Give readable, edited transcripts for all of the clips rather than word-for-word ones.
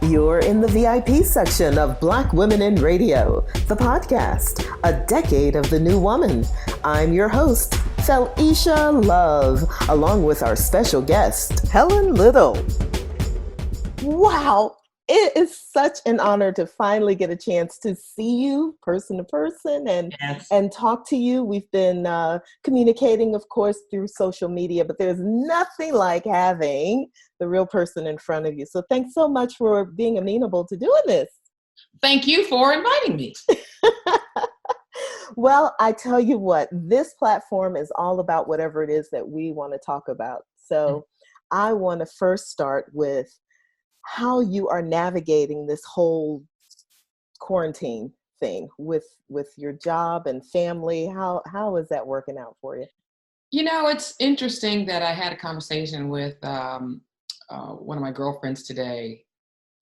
You're in the VIP section of Black Women in Radio, the podcast, a decade of the new woman. I'm your host, Felicia Love, along with our special guest, Helen Little. Wow, it is such an honor to finally get a chance to see you person to person and talk to you. We've been communicating, of course, through social media, but there's nothing like having the real person in front of you. So thanks so much for being amenable to doing this. Thank you for inviting me. Well, I tell you what, this platform is all about whatever it is that we want to talk about. So I want to first start with how you are navigating this whole quarantine thing with your job and family. How is that working out for you? You know, it's interesting that I had a conversation with one of my girlfriends today.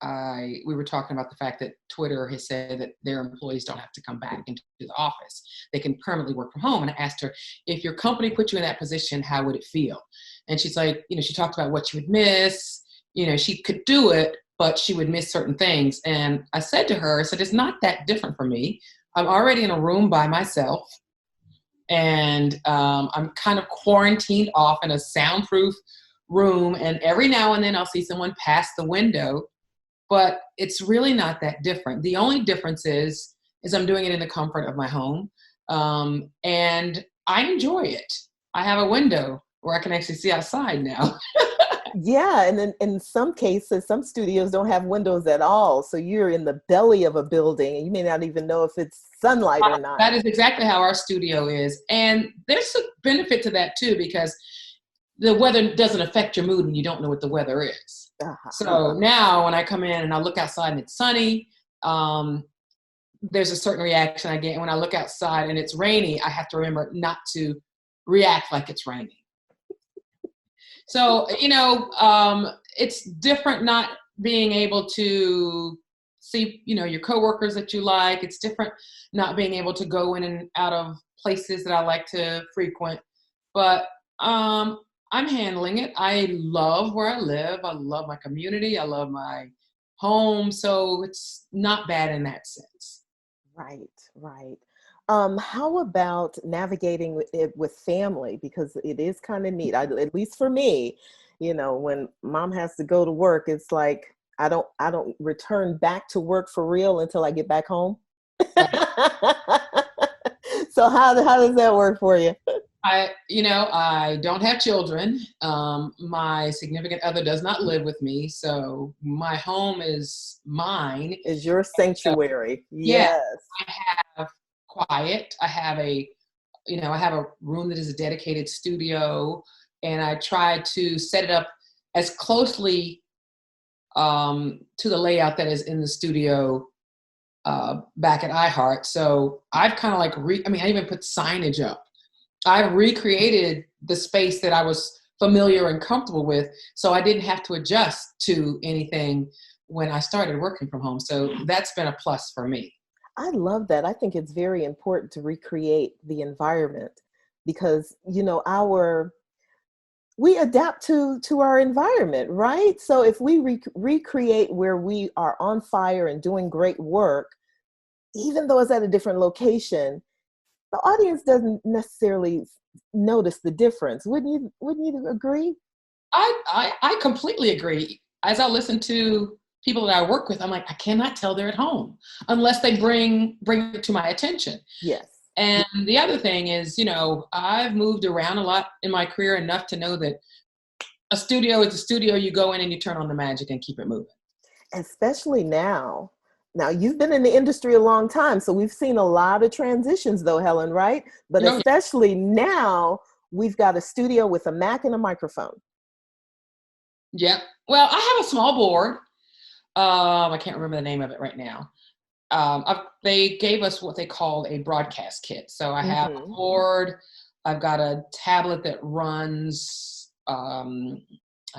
We were talking about the fact that Twitter has said that their employees don't have to come back into the office. They can permanently work from home. And I asked her, if your company put you in that position, how would it feel? And she's like, she talked about what she would miss. She could do it, but she would miss certain things. And I said to her, it's not that different for me. I'm already in a room by myself. And I'm kind of quarantined off in a soundproof room. And every now and then I'll see someone pass the window. But it's really not that different. The only difference is I'm doing it in the comfort of my home. And I enjoy it. I have a window where I can actually see outside now. Yeah, and in some cases, some studios don't have windows at all. So you're in the belly of a building and you may not even know if it's sunlight or not. That is exactly how our studio is. And there's a benefit to that too, because the weather doesn't affect your mood and you don't know what the weather is. Uh-huh. So now when I come in and I look outside and it's sunny, there's a certain reaction I get. And when I look outside and it's rainy, I have to remember not to react like it's raining. So, it's different not being able to see, your coworkers that you like. It's different not being able to go in and out of places that I like to frequent. But I'm handling it. I love where I live. I love my community. I love my home. So it's not bad in that sense. Right. How about navigating it with family? Because it is kind of neat. At least for me, when mom has to go to work, it's like I don't return back to work for real until I get back home. So how does that work for you? I don't have children. My significant other does not live with me, so my home is mine. Is your sanctuary? So, yes. I have quiet. I have a room that is a dedicated studio, and I try to set it up as closely to the layout that is in the studio back at iHeart. So I've kind of I even put signage up. I recreated the space that I was familiar and comfortable with, so I didn't have to adjust to anything when I started working from home. So that's been a plus for me. I love that. I think it's very important to recreate the environment because, we adapt to our environment, right? So if we recreate where we are on fire and doing great work, even though it's at a different location, the audience doesn't necessarily notice the difference. Wouldn't you agree? I completely agree. As I listen to people that I work with, I'm like, I cannot tell they're at home unless they bring it to my attention. Yes. And the other thing is, I've moved around a lot in my career enough to know that a studio is a studio. You go in and you turn on the magic and keep it moving. Especially now. Now, you've been in the industry a long time, so we've seen a lot of transitions though, Helen, right? But especially now, we've got a studio with a Mac and a microphone. Yeah. Well, I have a small board. I can't remember the name of it right now. They gave us what they called a broadcast kit. So I have a board. I've got a tablet that runs, I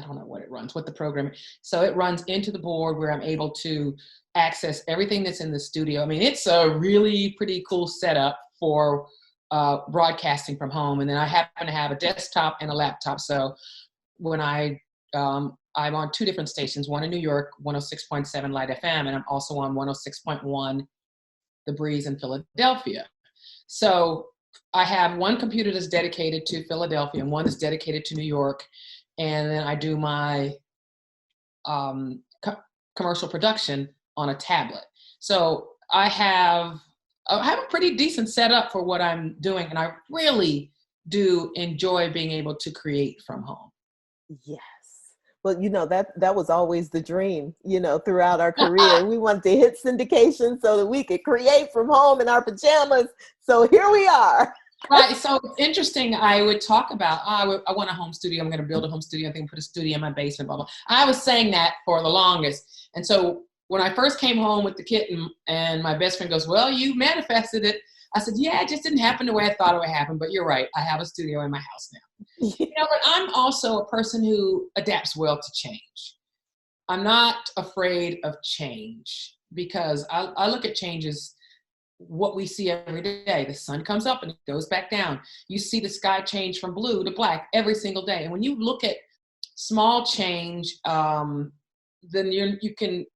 don't know what the program is. So it runs into the board where I'm able to access everything that's in the studio. I mean, it's a really pretty cool setup for broadcasting from home. And then I happen to have a desktop and a laptop. So when I I'm on 2 different stations, one in New York, 106.7 Light FM, and I'm also on 106.1 The Breeze in Philadelphia. So I have one computer that's dedicated to Philadelphia and one that's dedicated to New York. And then I do my commercial production on a tablet. So I have a pretty decent setup for what I'm doing. And I really do enjoy being able to create from home. Yes. Well, that was always the dream, throughout our career. We wanted to hit syndication so that we could create from home in our pajamas. So here we are. Right. So it's interesting. I would talk about, I want a home studio. I'm going to build a home studio. I think put a studio in my basement, blah, blah. I was saying that for the longest. And so when I first came home with the kitten and my best friend goes, well, you manifested it. I said, yeah, it just didn't happen the way I thought it would happen. But you're right. I have a studio in my house now. But I'm also a person who adapts well to change. I'm not afraid of change because I look at change as what we see every day. The sun comes up and it goes back down. You see the sky change from blue to black every single day. And when you look at small change, then you can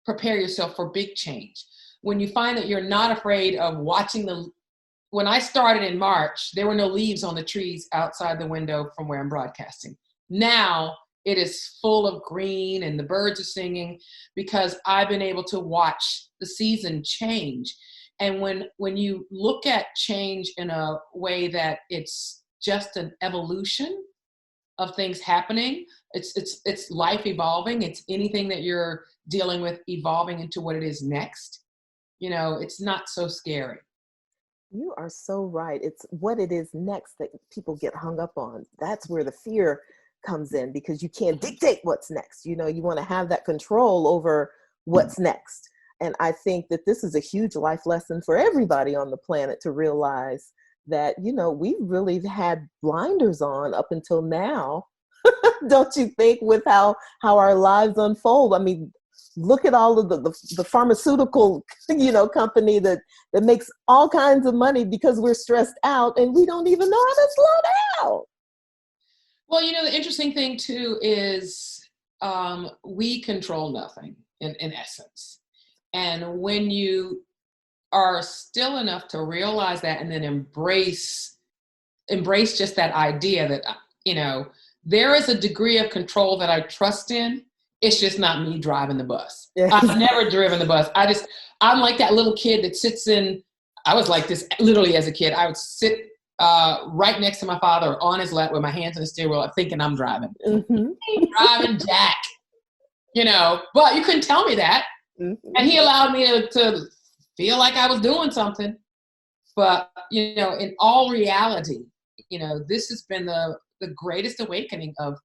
prepare yourself for big change. When you find that you're not afraid of watching when I started in March, there were no leaves on the trees outside the window from where I'm broadcasting. Now it is full of green and the birds are singing because I've been able to watch the season change. And when you look at change in a way that it's just an evolution of things happening, it's life evolving. It's anything that you're dealing with evolving into what it is next. It's not so scary. You are so right. It's what it is next that people get hung up on. That's where the fear comes in because you can't dictate what's next. You want to have that control over what's next. And I think that this is a huge life lesson for everybody on the planet to realize that, we really had blinders on up until now. Don't you think, with how our lives unfold? I mean, look at all of the pharmaceutical, company that makes all kinds of money because we're stressed out and we don't even know how to slow down. Well, the interesting thing too is we control nothing in essence. And when you are still enough to realize that and then embrace just that idea that, there is a degree of control that I trust in. It's just not me driving the bus. I've never driven the bus. I'm like that little kid that sits in, I was like this literally as a kid. I would sit right next to my father or on his lap with my hands on the steering wheel thinking I'm driving. Mm-hmm. Driving Jack, but you couldn't tell me that. Mm-hmm. And he allowed me to feel like I was doing something. But, in all reality, this has been the greatest awakening of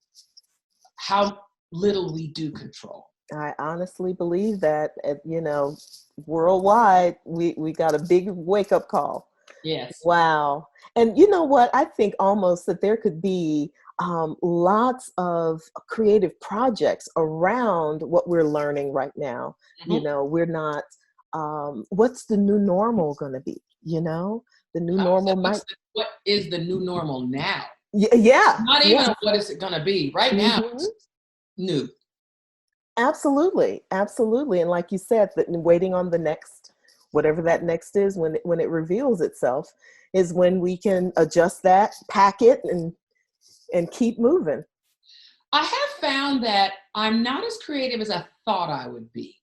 how little we do control. I honestly believe that, worldwide, we got a big wake-up call. Yes. Wow. And you know what? I think almost that there could be lots of creative projects around what we're learning right now. Mm-hmm. We're not, what's the new normal going to be? The new normal what is the new normal now? Yeah. Not even what is it going to be right now. Mm-hmm. It's new. Absolutely. Absolutely. And like you said, that waiting on the next, whatever that next is, when it reveals itself, is when we can adjust that, pack it, and keep moving. I have found that I'm not as creative as I thought I would be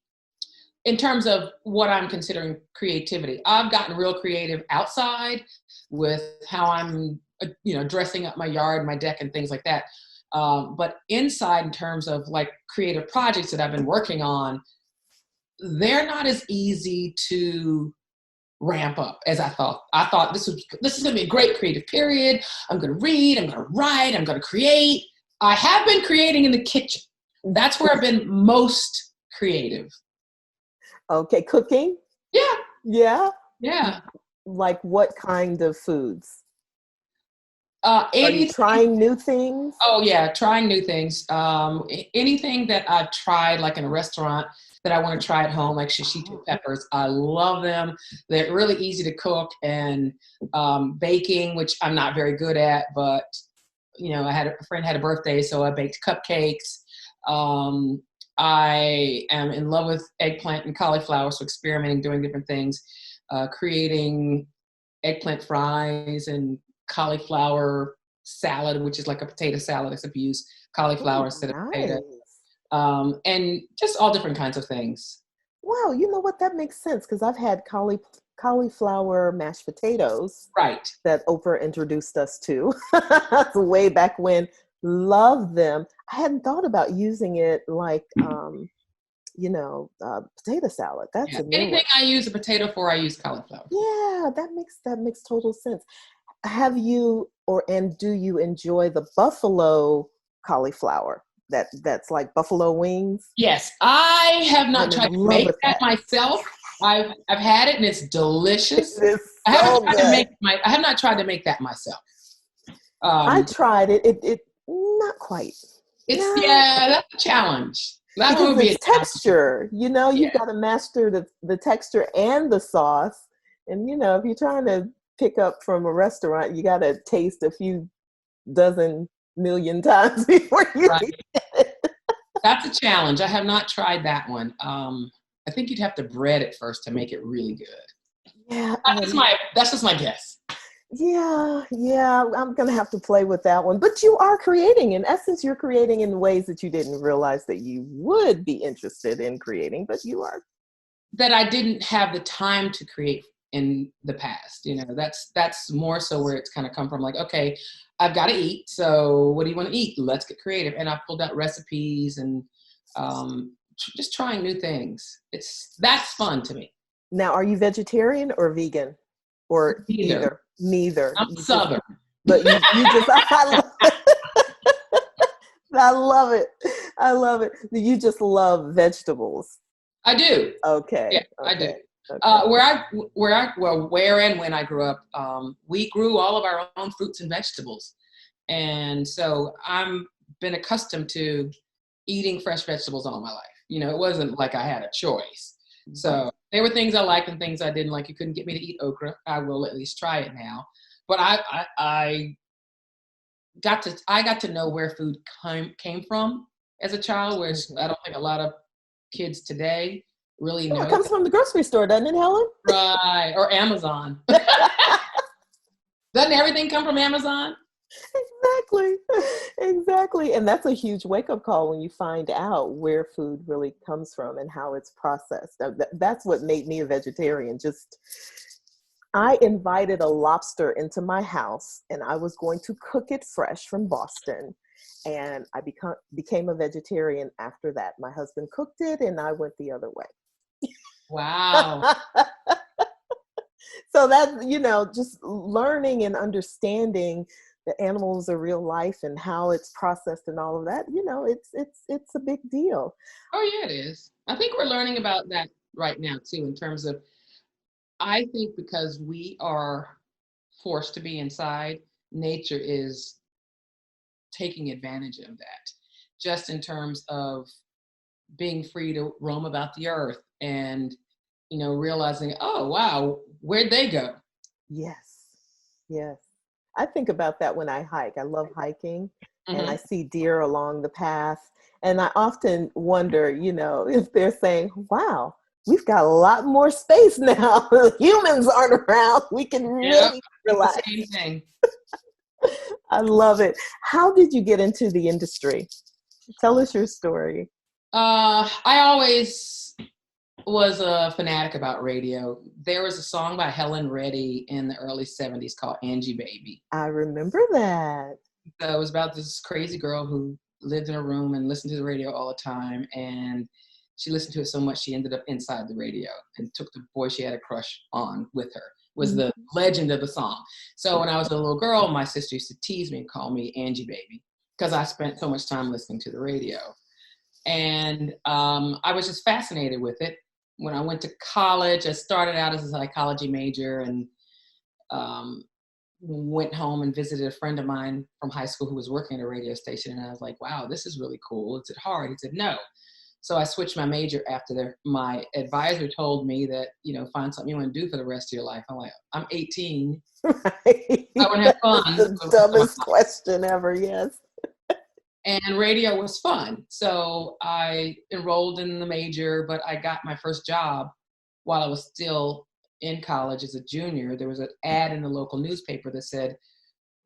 in terms of what I'm considering creativity. I've gotten real creative outside with how I'm, dressing up my yard, my deck and things like that. But inside, in terms of like creative projects that I've been working on, they're not as easy to ramp up as I thought. I thought this is going to be a great creative period. I'm going to read, I'm going to write, I'm going to create. I have been creating in the kitchen. That's where I've been most creative. Okay, cooking? Yeah. Yeah? Yeah. Like what kind of foods? Are you trying new things? Oh yeah, trying new things. Anything that I've tried, like in a restaurant, that I want to try at home, like shishito peppers. I love them. They're really easy to cook, and baking, which I'm not very good at, but I had a friend had a birthday, so I baked cupcakes. I am in love with eggplant and cauliflower, so experimenting, doing different things, creating eggplant fries and cauliflower salad, which is like a potato salad, except you use cauliflower Oh, instead of potato, nice. and just all different kinds of things. Wow, you know what? That makes sense because I've had cauliflower mashed potatoes Right. that Oprah introduced us to way back when. Love them. I hadn't thought about using it like, potato salad. That's Yeah. a new Anything one. I use a potato for, I use cauliflower for. Yeah, that makes total sense. Have you and do you enjoy the buffalo cauliflower? That's like buffalo wings. Yes, I have not I'm in tried to love make with that that. myself. I've had it and it's It delicious. is so good. I have not tried to make that myself. I Um, tried it. It not quite. Not that's a challenge. That one because would be a it's challenge. texture. You've Yeah, got to master the texture and the sauce. And if you're trying to pick up from a restaurant, you got to taste a few dozen million times before you right. get it. That's a challenge. I have not tried that one. I think you'd have to bread it first to make it really good. Yeah, That's just my guess. yeah. I'm gonna have to play with that one. But you are creating. In essence, you're creating in ways that you didn't realize that you would be interested in creating, but you are. That I didn't have the time to create in the past. That's more so where it's kind of come from. Like, okay, I've got to eat. So what do you want to eat? Let's get creative. And I pulled out recipes and just trying new things. That's fun to me. Now, are you vegetarian or vegan? Or Either. either? Neither. I'm Southern. But you just, I love it. I love it. You just love vegetables. I do. Yeah, Okay. I do. Okay. Okay. Where and when I grew up, we grew all of our own fruits and vegetables, and so I'm been accustomed to eating fresh vegetables all my life. It wasn't like I had a choice. Right. So there were things I liked and things I didn't like. You couldn't get me to eat okra. I will at least try it now. But I got to know where food came from as a child, which I don't think a lot of kids today really Oh, it know. comes from the grocery store, doesn't it, Helen? Right. Or Amazon. Doesn't everything come from Amazon? Exactly. Exactly. And that's a huge wake up call when you find out where food really comes from and how it's processed. That's what made me a vegetarian. Just, I invited a lobster into my house and I was going to cook it fresh from Boston. And I became a vegetarian after that. My husband cooked it and I went the other way. Wow. So that, just learning and understanding that animals are real life and how it's processed and all of that, it's a big deal. Oh yeah, it is. I think we're learning about that right now too, in terms of, I think because we are forced to be inside, nature is taking advantage of that, just in terms of being free to roam about the earth and, realizing, oh, wow, where'd they go? Yes. Yes. I think about that when I hike. I love hiking and I Hmm. see deer along the path. And I often wonder, if they're saying, wow, we've got a lot more space now. Humans aren't around. We can Yeah, really I think the relax. same thing. I love it. How did you get into the industry? Tell us your story. I always was a fanatic about radio. There was a song by Helen Little in the early 70s called Angie Baby. I remember that. So it was about this crazy girl who lived in a room and listened to the radio all the time. And she listened to it so much, she ended up inside the radio and took the boy she had a crush on with her, was the Mhm. legend of the song. So when I was a little girl, my sister used to tease me and call me Angie Baby because I spent so much time listening to the radio. And I was just fascinated with it. When I went to college, I started out as a psychology major and um, went home and visited a friend of mine from high school who was working at a radio station. And I was like, wow, this is really cool. Is it hard? He said, no. So I switched my major after my advisor told me that, find something you want to do for the rest of your life. I'm like, I'm 18. Right. I want to have That's fun the for the rest of my dumbest question ever. Yes. And radio was fun. So I enrolled in the major, but I got my first job while I was still in college as a junior. There was an ad in the local newspaper that said,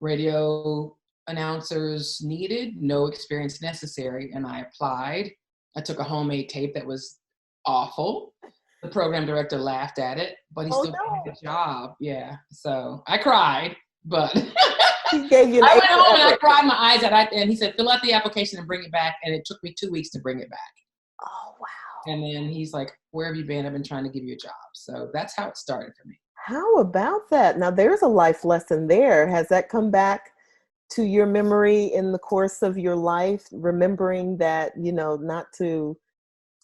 radio announcers needed, no experience necessary. And I applied. I took a homemade tape that was awful. The program director laughed at it, but he Oh still gave me no. the job. Yeah. So I cried, but He gave you an I A went home and I forever. cried my eyes out. And he said, fill out the application and bring it back. And it took me 2 weeks to bring it back. Oh wow. And then he's like, where have you been? I've been trying to give you a job. So that's how it started for me. How about that? Now there's a life lesson there. Has that come back to your memory in the course of your life, remembering that, not to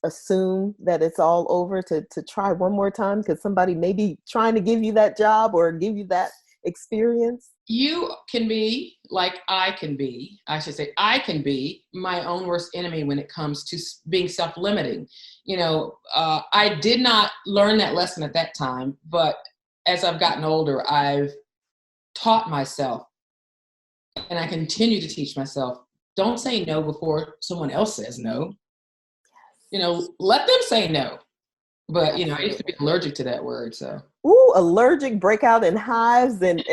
assume that it's all over, to try one more time because somebody may be trying to give you that job or give you that experience? You can be like I can be, I should say, I can be my own worst enemy when it comes to being self-limiting. I did not learn that lesson at that time, but as I've gotten older, I've taught myself, and I continue to teach myself, don't say no before someone else says no. Let them say no. But, I used to be allergic to that word, so. Ooh, allergic, breakout in hives and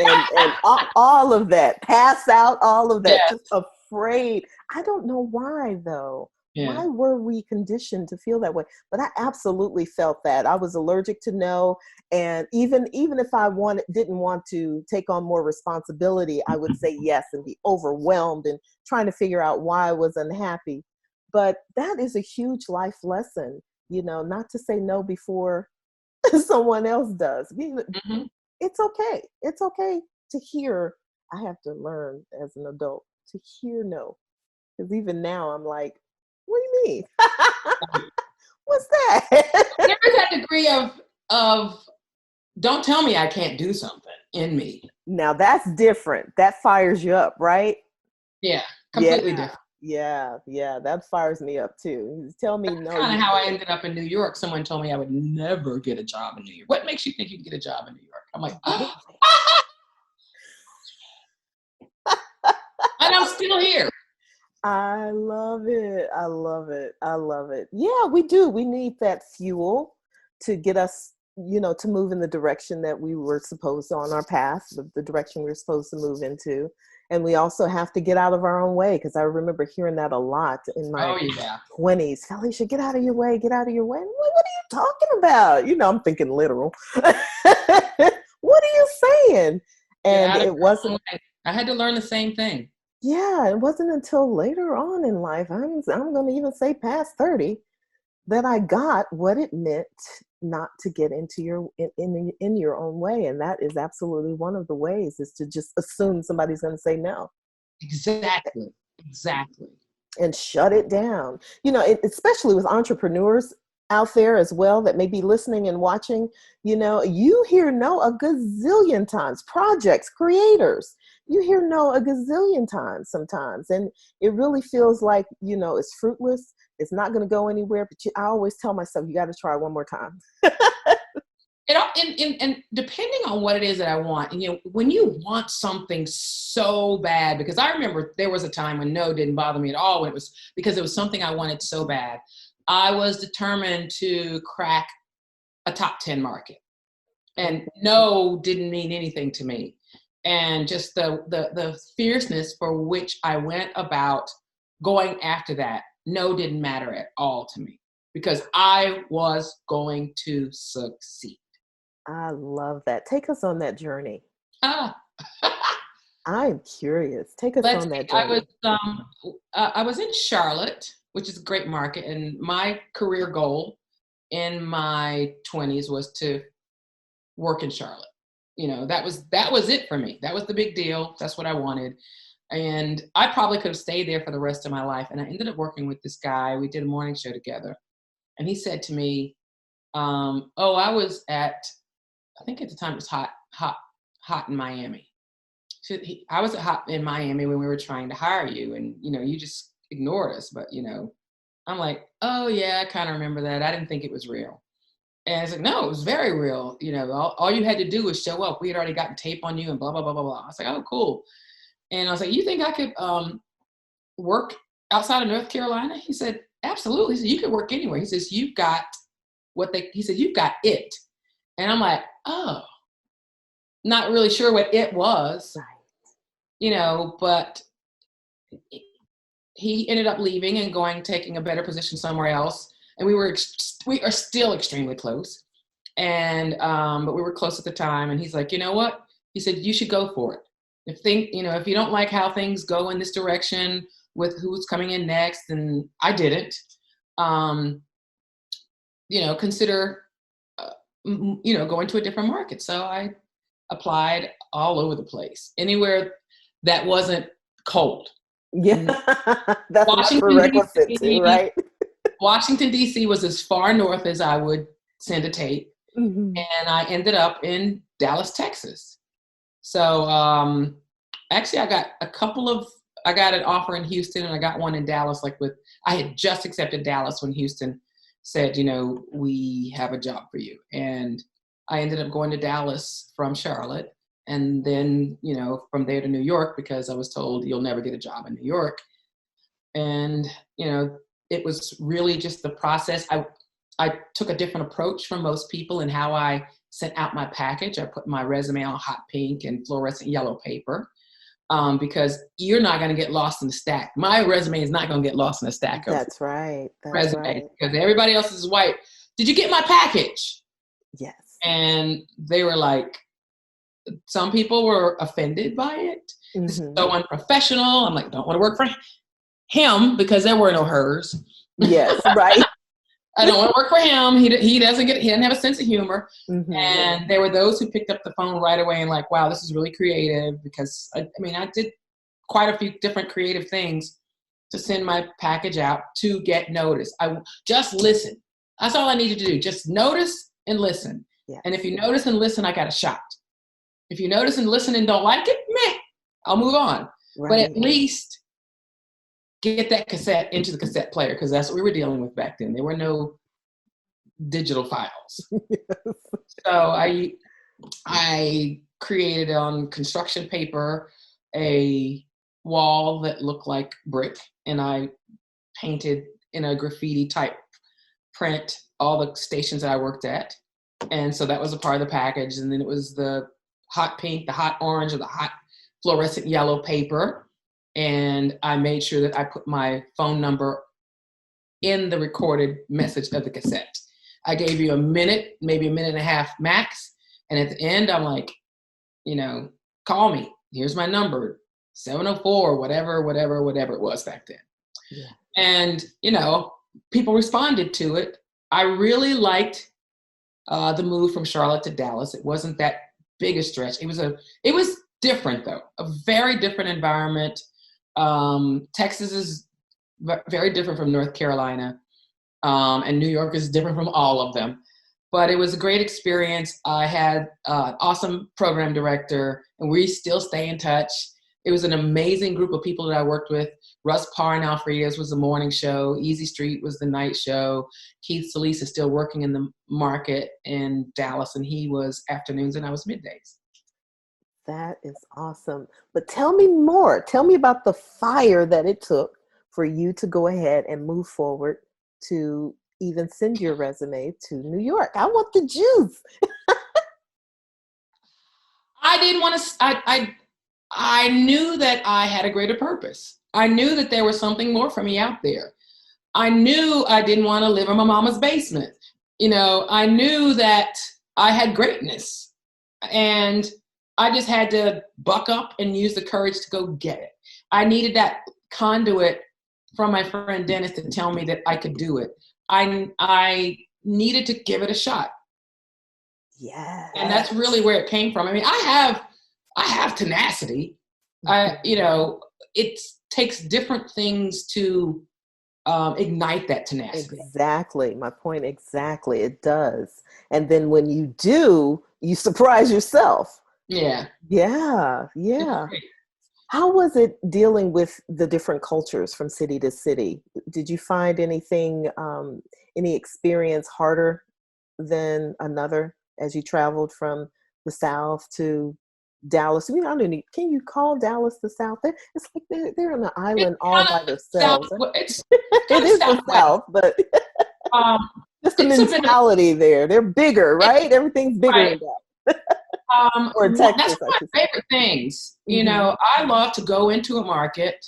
all of that, pass out, all of that, Yes. just afraid. I don't know why though. Yeah. Why were we conditioned to feel that way? But I absolutely felt that. I was allergic to no. And even if I didn't want to take on more responsibility, I would say yes and be overwhelmed and trying to figure out why I was unhappy. But that is a huge life lesson, not to say no before someone else does. Mm-hmm. It's okay. It's okay to hear. I have to learn as an adult to hear no. Because even now I'm like, what do you mean? What's that? There is that degree of don't tell me I can't do something in me. Now that's different. That fires you up, right? Yeah, completely different. Yeah, that fires me up too. Tell me no. Kind of how I ended up in New York. Someone told me I would never get a job in New York. What makes you think you can get a job in New York? I'm like, oh. And I'm still here. I love it. I love it. I love it. Yeah, we do. We need that fuel to get us, to move in the direction that we were supposed to, on our path, the direction we were supposed to move into. And we also have to get out of our own way, because I remember hearing that a lot in my 20s. Felicia, get out of your way. Get out of your way. What are you talking about? I'm thinking literal. What are you saying? And it wasn't. I had to learn the same thing. Yeah, it wasn't until later on in life, I'm going to even say past 30, that I got what it meant not to get into in your own way. And that is absolutely one of the ways, is to just assume somebody's going to say no. Exactly. And shut it down. Especially with entrepreneurs out there as well that may be listening and watching, you hear no a gazillion times. Projects, creators, you hear no a gazillion times sometimes. And it really feels like, it's fruitless. It's not going to go anywhere. But I always tell myself, you got to try one more time. And depending on what it is that I want, when you want something so bad, because I remember there was a time when no didn't bother me at all, when it was because it was something I wanted so bad. I was determined to crack a top 10 market, and no didn't mean anything to me. And just the fierceness for which I went about going after that, no didn't matter at all to me, because I was going to succeed. I love that. Take us on that journey. I'm curious. Take us on that journey. I was in Charlotte, which is a great market, and my career goal in my 20s was to work in Charlotte. That was it for me. That was the big deal. That's what I wanted. And I probably could have stayed there for the rest of my life. And I ended up working with this guy. We did a morning show together. And he said to me, I was I think at the time it was hot in Miami. I was hot in Miami when we were trying to hire you, and you just ignored us. But I'm like, oh yeah, I kind of remember that. I didn't think it was real. And it's like, no, it was very real. You know, all you had to do was show up. We had already gotten tape on you and blah, blah, blah, blah, blah. I was like, oh, cool. And I was like, you think I could work outside of North Carolina? He said, absolutely. He said, you could work anywhere. He says, you've got he said, you've got it. And I'm like, oh, not really sure what it was, you know, but he ended up leaving and taking a better position somewhere else. And we are still extremely close. And, but we were close at the time. And he's like, you know what? He said, you should go for it. If you don't like how things go in this direction with who's coming in next, and I didn't, consider, going to a different market. So I applied all over the place, anywhere that wasn't cold. Yeah, that's a prerequisite too, right? Washington, D.C. was as far north as I would send a tape. Mm-hmm. And I ended up in Dallas, Texas. So actually I got an offer in Houston, and I got one in Dallas, I had just accepted Dallas when Houston said, we have a job for you. And I ended up going to Dallas from Charlotte, and then, from there to New York, because I was told you'll never get a job in New York. And, it was really just the process. I took a different approach from most people in how I sent out my package. I put my resume on hot pink and fluorescent yellow paper, because you're not going to get lost in the stack. My resume is not going to get lost in the stack. That's right. Because everybody else is white. Did you get my package? Yes. And they were like, some people were offended by it. Mm-hmm. This is so unprofessional. I'm like, don't want to work for him, because there were no hers. Yes, right. I don't want to work for him. He doesn't have a sense of humor. Mm-hmm. And there were those who picked up the phone right away and like, wow, this is really creative, because I did quite a few different creative things to send my package out to get noticed. I just listen. That's all I needed to do. Just notice and listen. Yes. And if you notice and listen, I got a shot. If you notice and listen and don't like it, meh, I'll move on. Right. But at least get that cassette into the cassette player, because that's what we were dealing with back then. There were no digital files. Yes. So I created on construction paper a wall that looked like brick, and I painted in a graffiti type print all the stations that I worked at. And so that was a part of the package. And then it was the hot pink, the hot orange, or the hot fluorescent yellow paper. And I made sure that I put my phone number in the recorded message of the cassette. I gave you a minute, maybe a minute and a half max. And at the end, I'm like, call me. Here's my number, 704, whatever it was back then. Yeah. And, people responded to it. I really liked the move from Charlotte to Dallas. It wasn't that big a stretch. It was different though, a very different environment. Texas is very different from North Carolina, and New York is different from all of them. But it was a great experience. I had an awesome program director, and we still stay in touch. It was an amazing group of people that I worked with. Russ Parr and Alfreda's was the morning show. Easy Street was the night show. Keith Solis is still working in the market in Dallas, and he was afternoons and I was middays. That is awesome. But tell me more. Tell me about the fire that it took for you to go ahead and move forward to even send your resume to New York. I want the juice. I didn't want to, I knew that I had a greater purpose. I knew that there was something more for me out there. I knew I didn't want to live in my mama's basement. I knew that I had greatness, and I just had to buck up and use the courage to go get it. I needed that conduit from my friend Dennis to tell me that I could do it. I needed to give it a shot. Yeah. And that's really where it came from. I have tenacity. It takes different things to ignite that tenacity. Exactly. My point exactly. It does. And then when you do, you surprise yourself. Yeah. Yeah. Yeah. How was it dealing with the different cultures from city to city? Did you find anything, any experience harder than another as you traveled from the South to Dallas? I mean, I don't know, can you call Dallas the South? It's like they're on an It's island all kind by of south. themselves. It's It kind of is the southwest. South, but Um, just the it's a bit of mentality there. They're bigger, it, right? Everything's bigger right. in Dallas. Or That's Texas, I one of should my say. favorite things. You Hmm. know, I love to go into a market,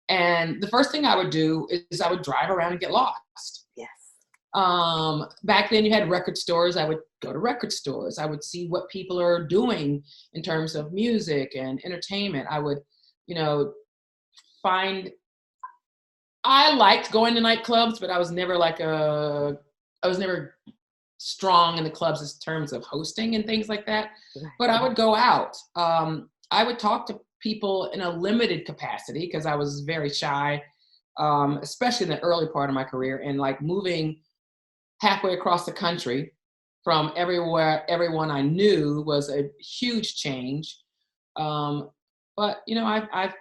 and the first thing I would do is I would drive around and get lost. Yes. Back then you had record stores. I would go to record stores. I would see what people are doing in terms of music and entertainment. I would, you know, find, I liked going to nightclubs, but I was never strong in the clubs in terms of hosting and things like that. Right. But I would go out. I would talk to people in a limited capacity because I was very shy, especially in the early part of my career, and like moving halfway across the country from everywhere, everyone I knew was a huge change. But you know, I've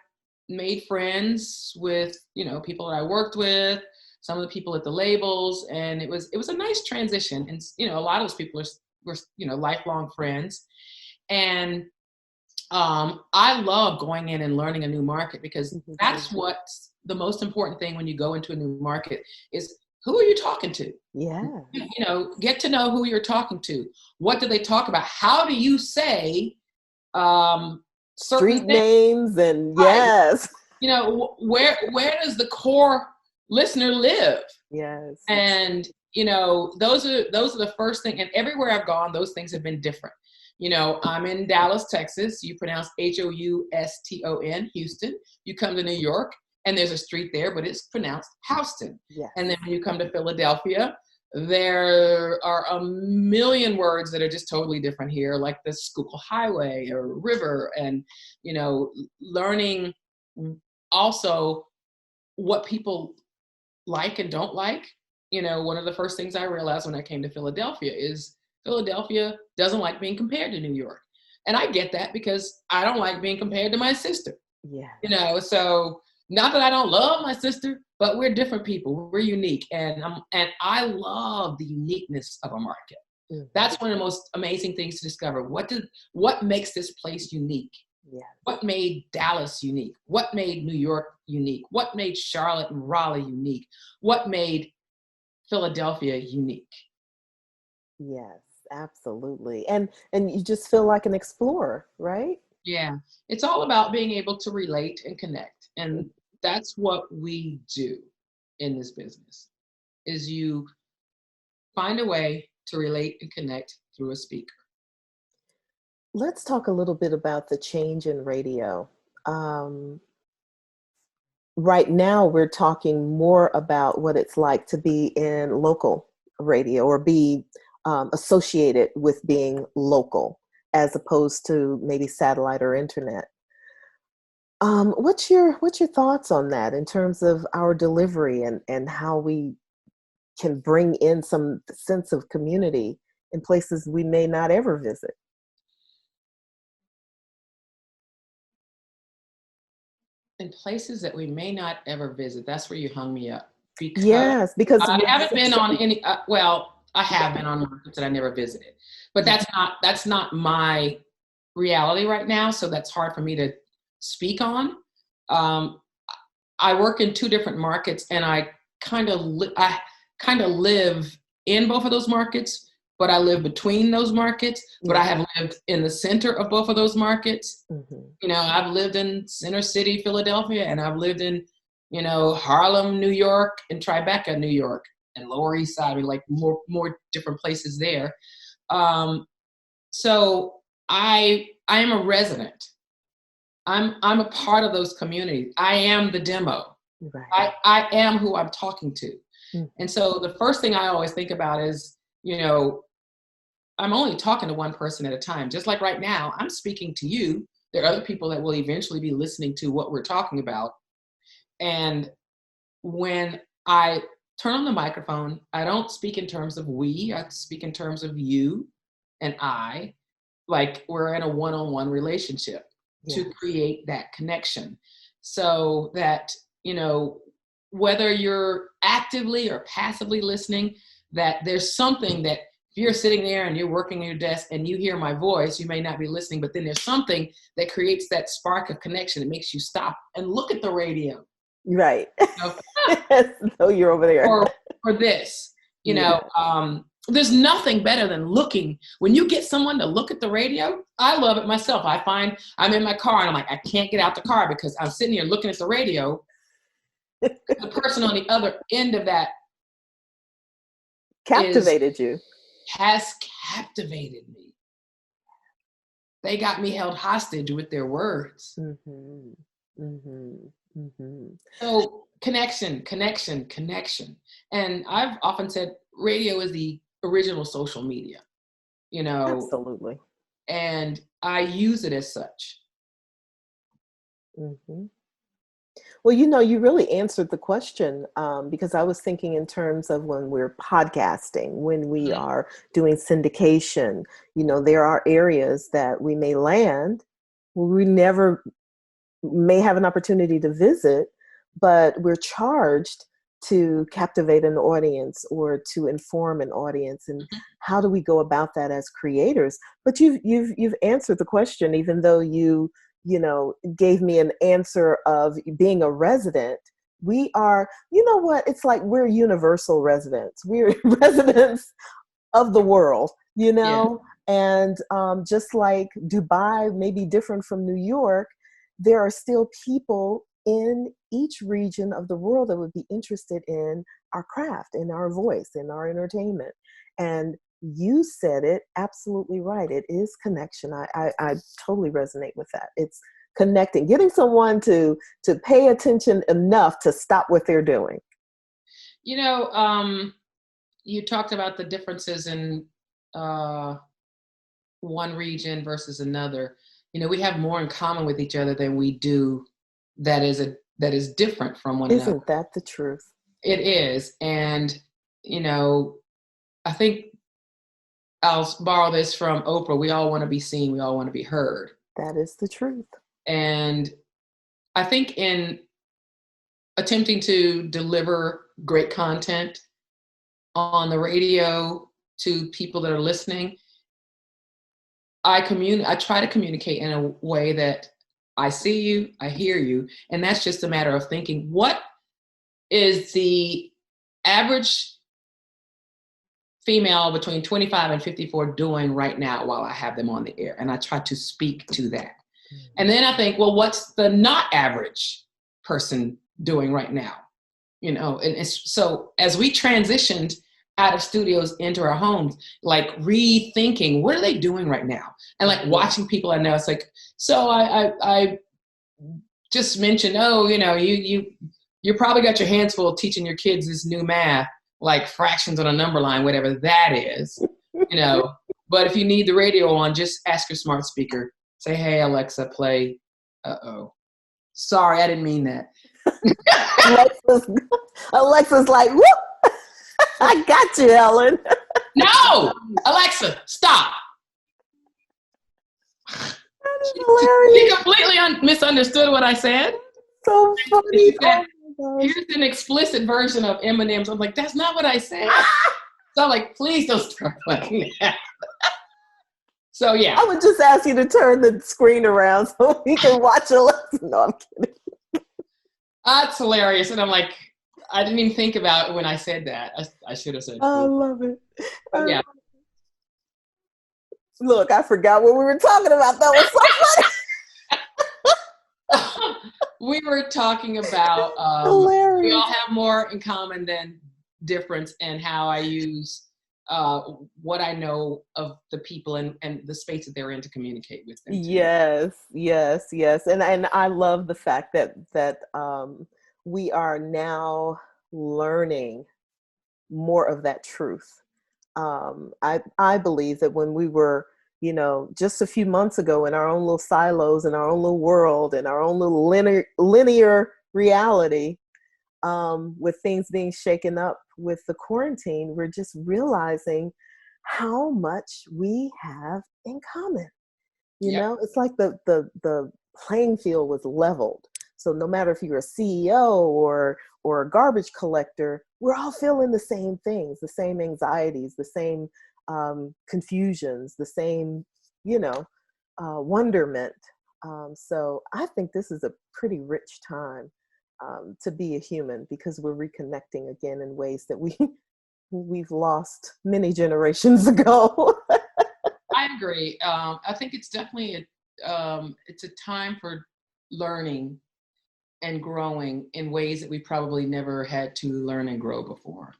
made friends with, you know, people that I worked with, some of the people at the labels, and it was a nice transition. And you know, a lot of those people were you know, lifelong friends. And I love going in and learning a new market, because Mhm. that's what's the most important thing when you go into a new market is, who are you talking to? Yeah. You know, get to know who you're talking to. What do they talk about? How do you say certain Street things? names and Right. yes. You know, where does the core listener live? Yes. And you know, those are the first thing. And everywhere I've gone, those things have been different. You know, I'm in Dallas, Texas. You pronounce Houston. Houston. You come to New York, and there's a street there, but it's pronounced Houston. Yes. And then when you come to Philadelphia, there are a million words that are just totally different here, like the Schuylkill Highway or river, and you know, learning also what people like and don't like. You know, one of the first things I realized when I came to Philadelphia is Philadelphia doesn't like being compared to New York. And I get that because I don't like being compared to my sister. Yes. You know, so not that I don't love my sister, but we're different people. We're unique. And I love the uniqueness of a market. Mhm. That's one of the most amazing things to discover. What makes this place unique? Yes. What made Dallas unique? What made New York unique? What made Charlotte and Raleigh unique? What made Philadelphia unique? Yes, absolutely. And you just feel like an explorer, right? Yeah, it's all about being able to relate and connect. Mm. And that's what we do in this business, is you find a way to relate and connect through a speaker. Let's talk a little bit about the change in radio. Um, right now, we're talking more about what it's like to be in local radio or be associated with being local as opposed to maybe satellite or internet. What's your thoughts on that in terms of our delivery and how we can bring in some sense of community in places we may not ever visit? In places that we may not ever visit, that's where you hung me up. Because Yes, because I with haven't been on any, well, I yeah. have been on markets that I never visited, but Mhm. that's not my reality right now. So that's hard for me to speak on. Um, I work in two different markets, and I kind of live in both of those markets, but I live between those markets. But Yeah. I have lived in the center of both of those markets. Mhm. You know, I've lived in Center City, Philadelphia, and I've lived in, you know, Harlem, New York, and Tribeca, New York, and Lower East Side, like more different places there. Um, so I am a resident. I'm a part of those communities. I am the demo. Right. I am who I'm talking to. Mhm. And so the first thing I always think about is, you know, I'm only talking to one person at a time. Just like right now, I'm speaking to you. There are other people that will eventually be listening to what we're talking about. And when I turn on the microphone, I don't speak in terms of we, I speak in terms of you and I, like we're in a one-on-one relationship. to create that connection, so that, whether you're actively or passively listening, that there's something that if you're sitting there and you're working on your desk and you hear my voice, you may not be listening, but then there's something that creates that spark of connection. It makes you stop and look at the radio. Right. know, So you're over there. or this, there's nothing better than looking. When you get someone to look at the radio, I love it myself. I find I'm in my car and I'm like, I can't get out the car because I'm sitting here looking at the radio. The person on the other end of that has captivated me. They got me held hostage with their words. Mm-hmm. Mm-hmm. Mm-hmm. So connection. And I've often said radio is the original social media, Absolutely. And I use it as such. Mm-hmm. Well, you really answered the question, because I was thinking in terms of when we're podcasting, when we are doing syndication, there are areas that we may land where we never may have an opportunity to visit, but we're charged to captivate an audience or to inform an audience. And how do we go about that as creators? But you've answered the question, even though you gave me an answer of being a resident. We are, it's like we're universal residents. We're residents of the world, and just like Dubai may be different from New York, there are still people in each region of the world that would be interested in our craft, in our voice, in our entertainment. And you said it absolutely right. It is connection. I totally resonate with that. It's connecting, getting someone to pay attention enough to stop what they're doing. You talked about the differences in one region versus another. We have more in common with each other than we do that is different from one another. Isn't that the truth? It is. And, I think I'll borrow this from Oprah. We all want to be seen. We all want to be heard. That is the truth. And I think in attempting to deliver great content on the radio to people that are listening, I try to communicate in a way that I see you, I hear you, and that's just a matter of thinking, what is the average female between 25 and 54 doing right now while I have them on the air? And I try to speak to that. Mm-hmm. And then I think, well, what's the not average person doing right now? And so as we transitioned out of studios into our homes, like rethinking, what are they doing right now? And like watching people I know, it's like, so I just mentioned, you probably got your hands full teaching your kids this new math, like fractions on a number line, whatever that is, but if you need the radio on, just ask your smart speaker, say, hey, Alexa, play, sorry, I didn't mean that. Alexa's like, whoop, I got you, Helen. No, Alexa, stop. Hilarious. She completely misunderstood what I said. So funny. Here's an explicit version of Eminem's. I'm like, that's not what I said. So I'm like, please don't start playing that. So yeah. I would just ask you to turn the screen around so we can watch Alexa. No, I'm kidding. That's hilarious. And I'm like, I didn't even think about it when I said that. I should have said. I love it. Yeah. Look, I forgot what we were talking about. That was so funny. We were talking about we all have more in common than difference, and how I use what I know of the people and the space that they're in to communicate with them. Yes. And I love the fact that we are now learning more of that truth. I believe that when we were, just a few months ago in our own little silos, in our own little world, in our own little linear reality, with things being shaken up with the quarantine, we're just realizing how much we have in common. It's like the playing field was leveled. So no matter if you're a CEO or a garbage collector, we're all feeling the same things, the same anxieties, the same confusions, the same, wonderment. So I think this is a pretty rich time to be a human, because we're reconnecting again in ways that we've lost many generations ago. I agree. I think it's definitely it's a time for learning and growing in ways that we probably never had to learn and grow before.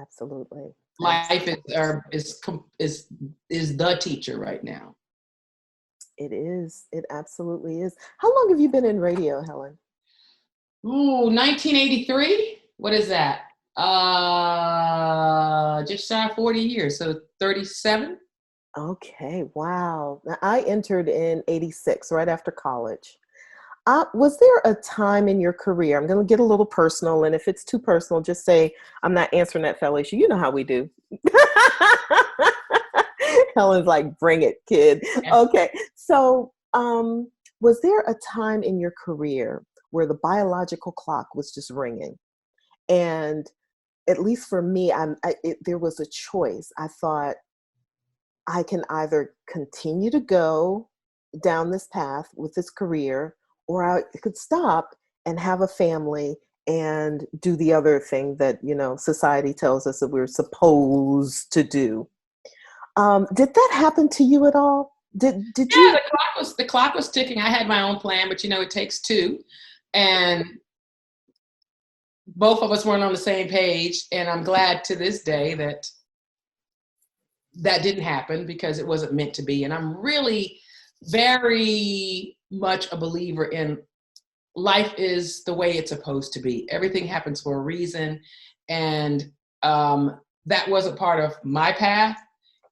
Absolutely. Life is the teacher right now. It is. It absolutely is. How long have you been in radio, Helen? Ooh, 1983. What is that? Just shy of 40 years. So 37. Okay. Wow. Now, I entered in 86, right after college. Was there a time in your career? I'm going to get a little personal, and if it's too personal, just say I'm not answering that fella issue. You know how we do. Helen's like, bring it, kid. Yeah. Okay. So, was there a time in your career where the biological clock was just ringing? And at least for me, there was a choice. I thought, I can either continue to go down this path with this career, or I could stop and have a family and do the other thing that, society tells us that we're supposed to do. Did that happen to you at all? Did you? The clock was ticking. I had my own plan, but it takes two. And both of us weren't on the same page. And I'm glad to this day that didn't happen, because it wasn't meant to be. And I'm really very much a believer in life is the way it's supposed to be. Everything happens for a reason. And that wasn't part of my path.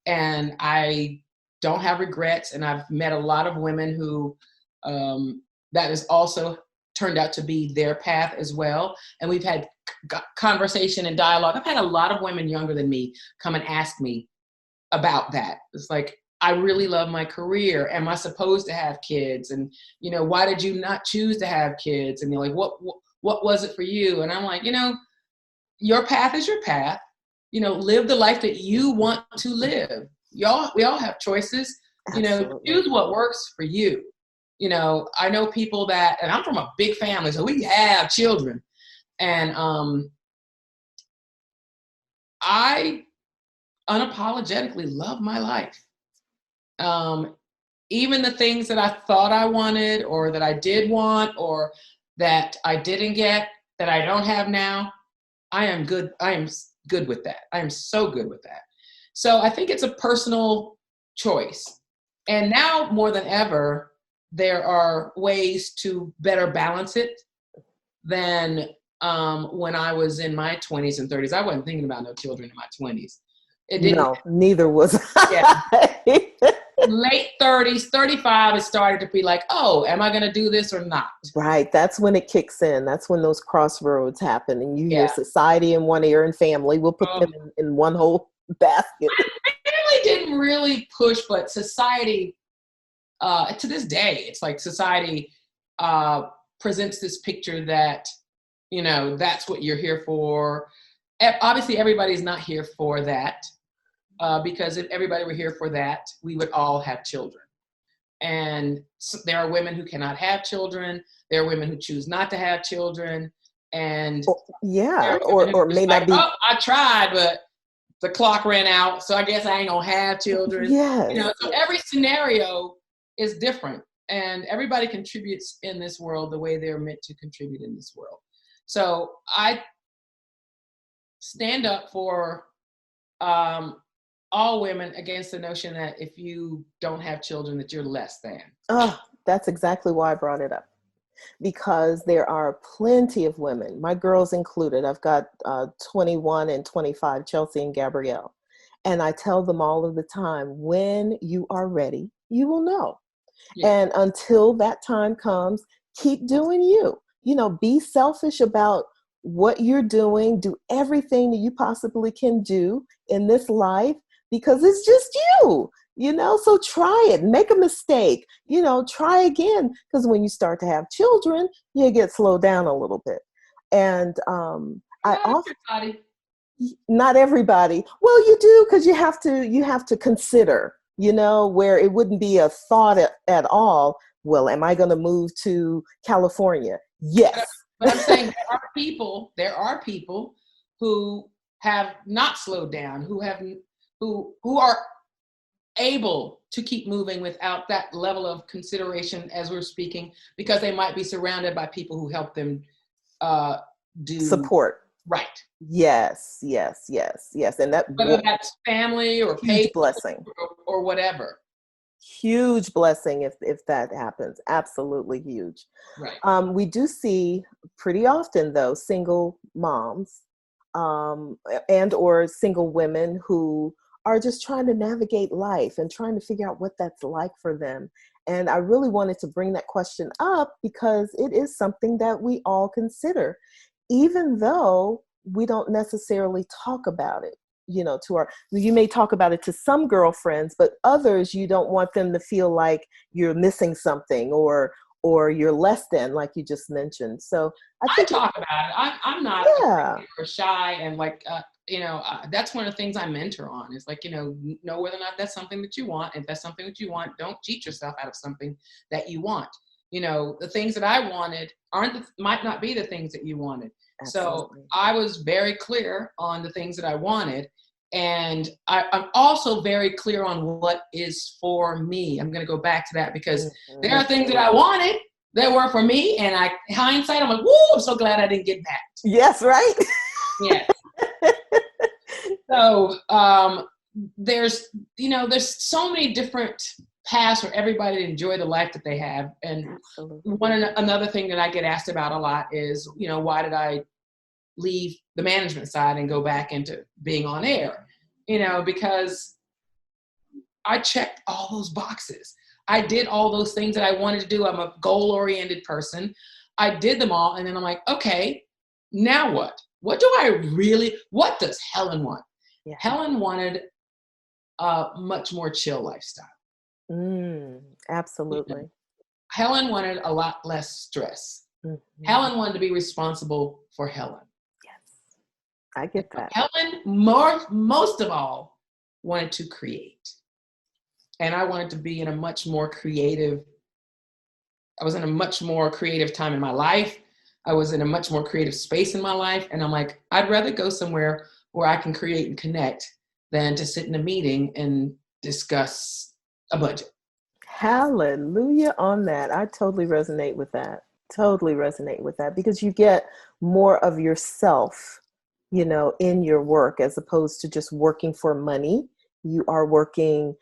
And I don't have regrets. And I've met a lot of women who that has also turned out to be their path as well. And we've had conversation and dialogue. I've had a lot of women younger than me come and ask me about that. It's like, I really love my career. Am I supposed to have kids? And, why did you not choose to have kids? And they're like, what was it for you? And I'm like, your path is your path. Live the life that you want to live. We all have choices. Choose what works for you. I know people that, and I'm from a big family, so we have children. And I unapologetically love my life. Even the things that I thought I wanted, or that I did want, or that I didn't get, that I don't have now, I am good. I am good with that. I am so good with that. So I think it's a personal choice. And now more than ever, there are ways to better balance it than when I was in my 20s and 30s. I wasn't thinking about no children in my 20s. It didn't. No, neither was I. Yeah. Late 30s, 35, it started to be like, oh, am I going to do this or not? Right. That's when it kicks in. That's when those crossroads happen. And you hear society in one ear and family. We'll put them in one whole basket. Family didn't really push, but society, to this day, it's like society presents this picture that, that's what you're here for. Obviously, everybody's not here for that. Because if everybody were here for that, we would all have children. And so there are women who cannot have children. There are women who choose not to have children. And or may not be. Oh, I tried, but the clock ran out, so I guess I ain't gonna have children. Yes. So every scenario is different, and everybody contributes in this world the way they're meant to contribute in this world. So I stand up for all women against the notion that if you don't have children, that you're less than. Oh, that's exactly why I brought it up. Because there are plenty of women, my girls included. I've got 21 and 25, Chelsea and Gabrielle. And I tell them all of the time, when you are ready, you will know. Yeah. And until that time comes, keep doing you. Be selfish about what you're doing. Do everything that you possibly can do in this life, because it's just you. So try it, make a mistake, try again. Because when you start to have children, you get slowed down a little bit. And I often, not everybody. Well, you do, because you have to consider, where it wouldn't be a thought at all. Well, am I going to move to California? Yes. But I'm saying there are people who have not slowed down, who are able to keep moving without that level of consideration as we're speaking, because they might be surrounded by people who help them do support. Right. Yes. And that, whether that's family or huge blessing or whatever. Huge blessing if that happens. Absolutely huge. Right. We do see pretty often, though, single moms and or single women who are just trying to navigate life and trying to figure out what that's like for them. And I really wanted to bring that question up because it is something that we all consider, even though we don't necessarily talk about it. You may talk about it to some girlfriends, but others, you don't want them to feel like you're missing something or you're less than, like you just mentioned. So I talk about it. I'm not or shy, and that's one of the things I mentor on is know whether or not that's something that you want. If that's something that you want, don't cheat yourself out of something that you want. The things that I wanted might not be the things that you wanted. Absolutely. So I was very clear on the things that I wanted. And I'm also very clear on what is for me. I'm going to go back to that because there are things that I wanted that were for me. And hindsight, I'm like, woo, I'm so glad I didn't get that. Yes, right? Yes. So there's so many different paths for everybody to enjoy the life that they have. And another thing that I get asked about a lot is, why did I leave the management side and go back into being on air? Because I checked all those boxes. I did all those things that I wanted to do. I'm a goal-oriented person. I did them all. And then I'm like, okay, now what? What does Helen want? Yeah. Helen wanted a much more chill lifestyle. Absolutely. Helen wanted a lot less stress. Mm-hmm. Helen wanted to be responsible for Helen. Yes, I get that. Helen, most of all, wanted to create. And I wanted to be in a much more creative time in my life. I was in a much more creative space in my life. And I'm like, I'd rather go somewhere where I can create and connect than to sit in a meeting and discuss a budget. Hallelujah on that. I totally resonate with that. Because you get more of yourself, in your work as opposed to just working for money. You are working.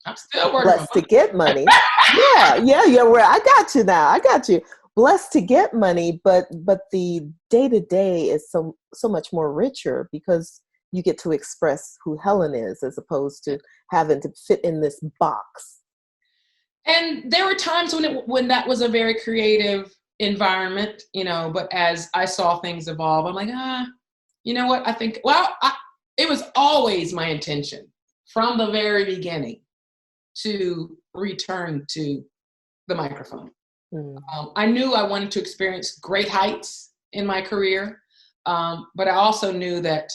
I'm still working. Blessed to get money. Yeah. Well, I got you now. I got you. Blessed to get money, but the day-to-day is so much more richer because you get to express who Helen is as opposed to having to fit in this box. And there were times when that was a very creative environment, but as I saw things evolve, I'm like, you know what? I think, it was always my intention from the very beginning to return to the microphone. I knew I wanted to experience great heights in my career, but I also knew that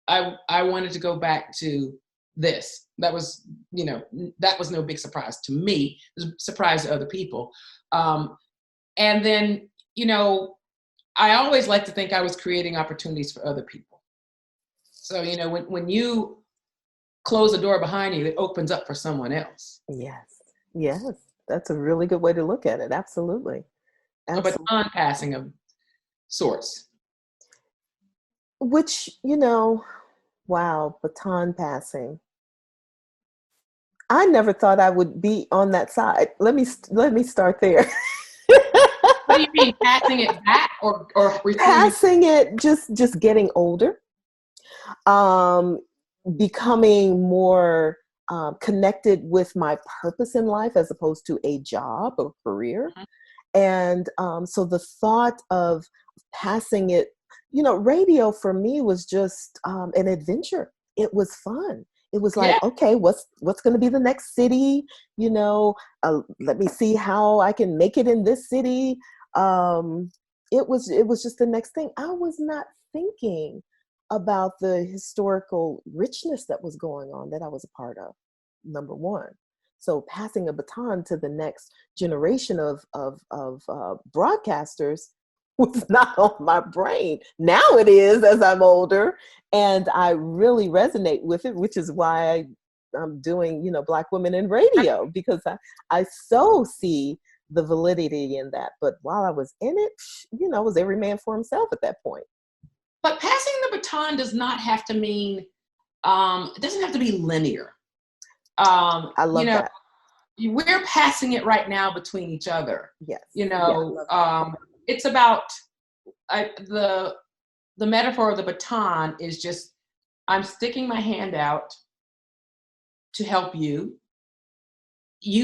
I wanted to go back to this. That was no big surprise to me. It was a surprise to other people. And then, I always like to think I was creating opportunities for other people. So, when you close the door behind you, it opens up for someone else. Yes. That's a really good way to look at it. Absolutely. A baton passing of sorts. Which, wow, baton passing. I never thought I would be on that side. Let me start there. What do you mean, passing it back or passing it? Just getting older, becoming more connected with my purpose in life as opposed to a job or career, and so the thought of passing it, radio for me was just an adventure. It was fun. It was Yeah. like, okay, what's going to be the next city? Let me see how I can make it in this city. It was just the next thing. I was not thinking about the historical richness that was going on that I was a part of. Number one. So passing a baton to the next generation of broadcasters was not on my brain. Now it is as I'm older, and I really resonate with it, which is why I'm doing, Black Women in Radio, because I so see the validity in that. But while I was in it, it was every man for himself at that point. But passing the baton does not have to mean, it doesn't have to be linear. I love that. We're passing it right now between each other. Yes. It's about the metaphor of the baton is just, I'm sticking my hand out to help you.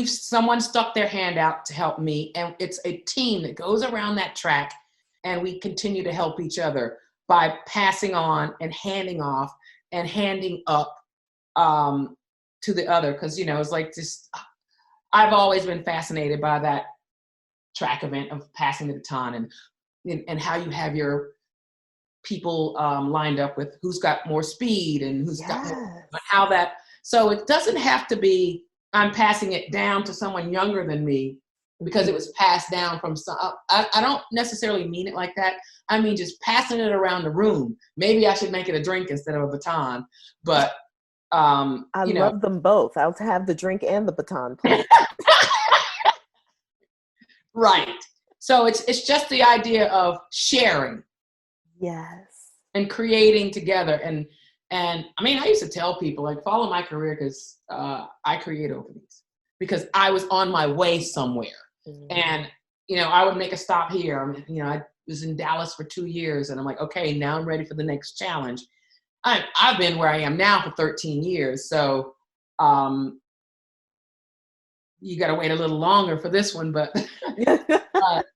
Someone stuck their hand out to help me, and it's a team that goes around that track, and we continue to help each other by passing on and handing off and handing up to the other. Because it's like this. I've always been fascinated by that track event of passing the baton, and how you have your people lined up with who's got more speed and who's got more, how that. So it doesn't have to be I'm passing it down to someone younger than me because it was passed down from some. I don't necessarily mean it like that. I mean just passing it around the room. Maybe I should make it a drink instead of a baton, but. I love them both. I'll have the drink and the baton, please. Right. So it's just the idea of sharing. Yes. And creating together. And I mean, I used to tell people, like, follow my career because I create openings. Because I was on my way somewhere. Mm-hmm. And, I would make a stop here. I was in Dallas for 2 years. And I'm like, okay, now I'm ready for the next challenge. I've been where I am now for 13 years. So you got to wait a little longer for this one. But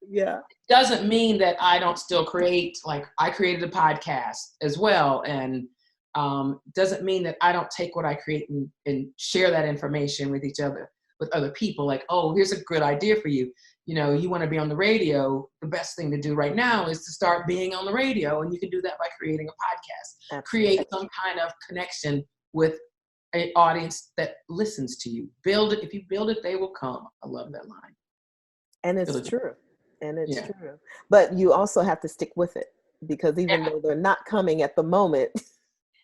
yeah, it doesn't mean that I don't still create. Like, I created a podcast as well. And doesn't mean that I don't take what I create and share that information with each other, with other people. Like, oh, here's a good idea for you. You want to be on the radio. The best thing to do right now is to start being on the radio. And you can do that by creating a podcast. Absolutely. Create some kind of connection with an audience that listens to you. Build it. If you build it, they will come. I love that line. And it's true. And it's true. But you also have to stick with it, because even though they're not coming at the moment.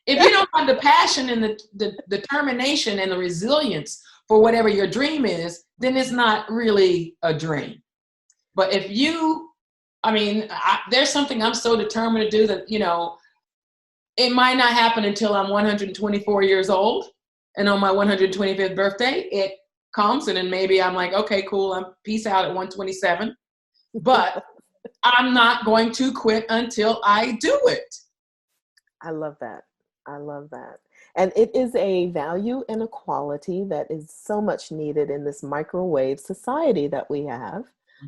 If you don't have the passion and the determination and the resilience for whatever your dream is, then it's not really a dream. But if there's something I'm so determined to do that, it might not happen until I'm 124 years old. And on my 125th birthday, it comes, and then maybe I'm like, okay, cool, I'm peace out at 127. But I'm not going to quit until I do it. I love that. And it is a value and a quality that is so much needed in this microwave society that we have.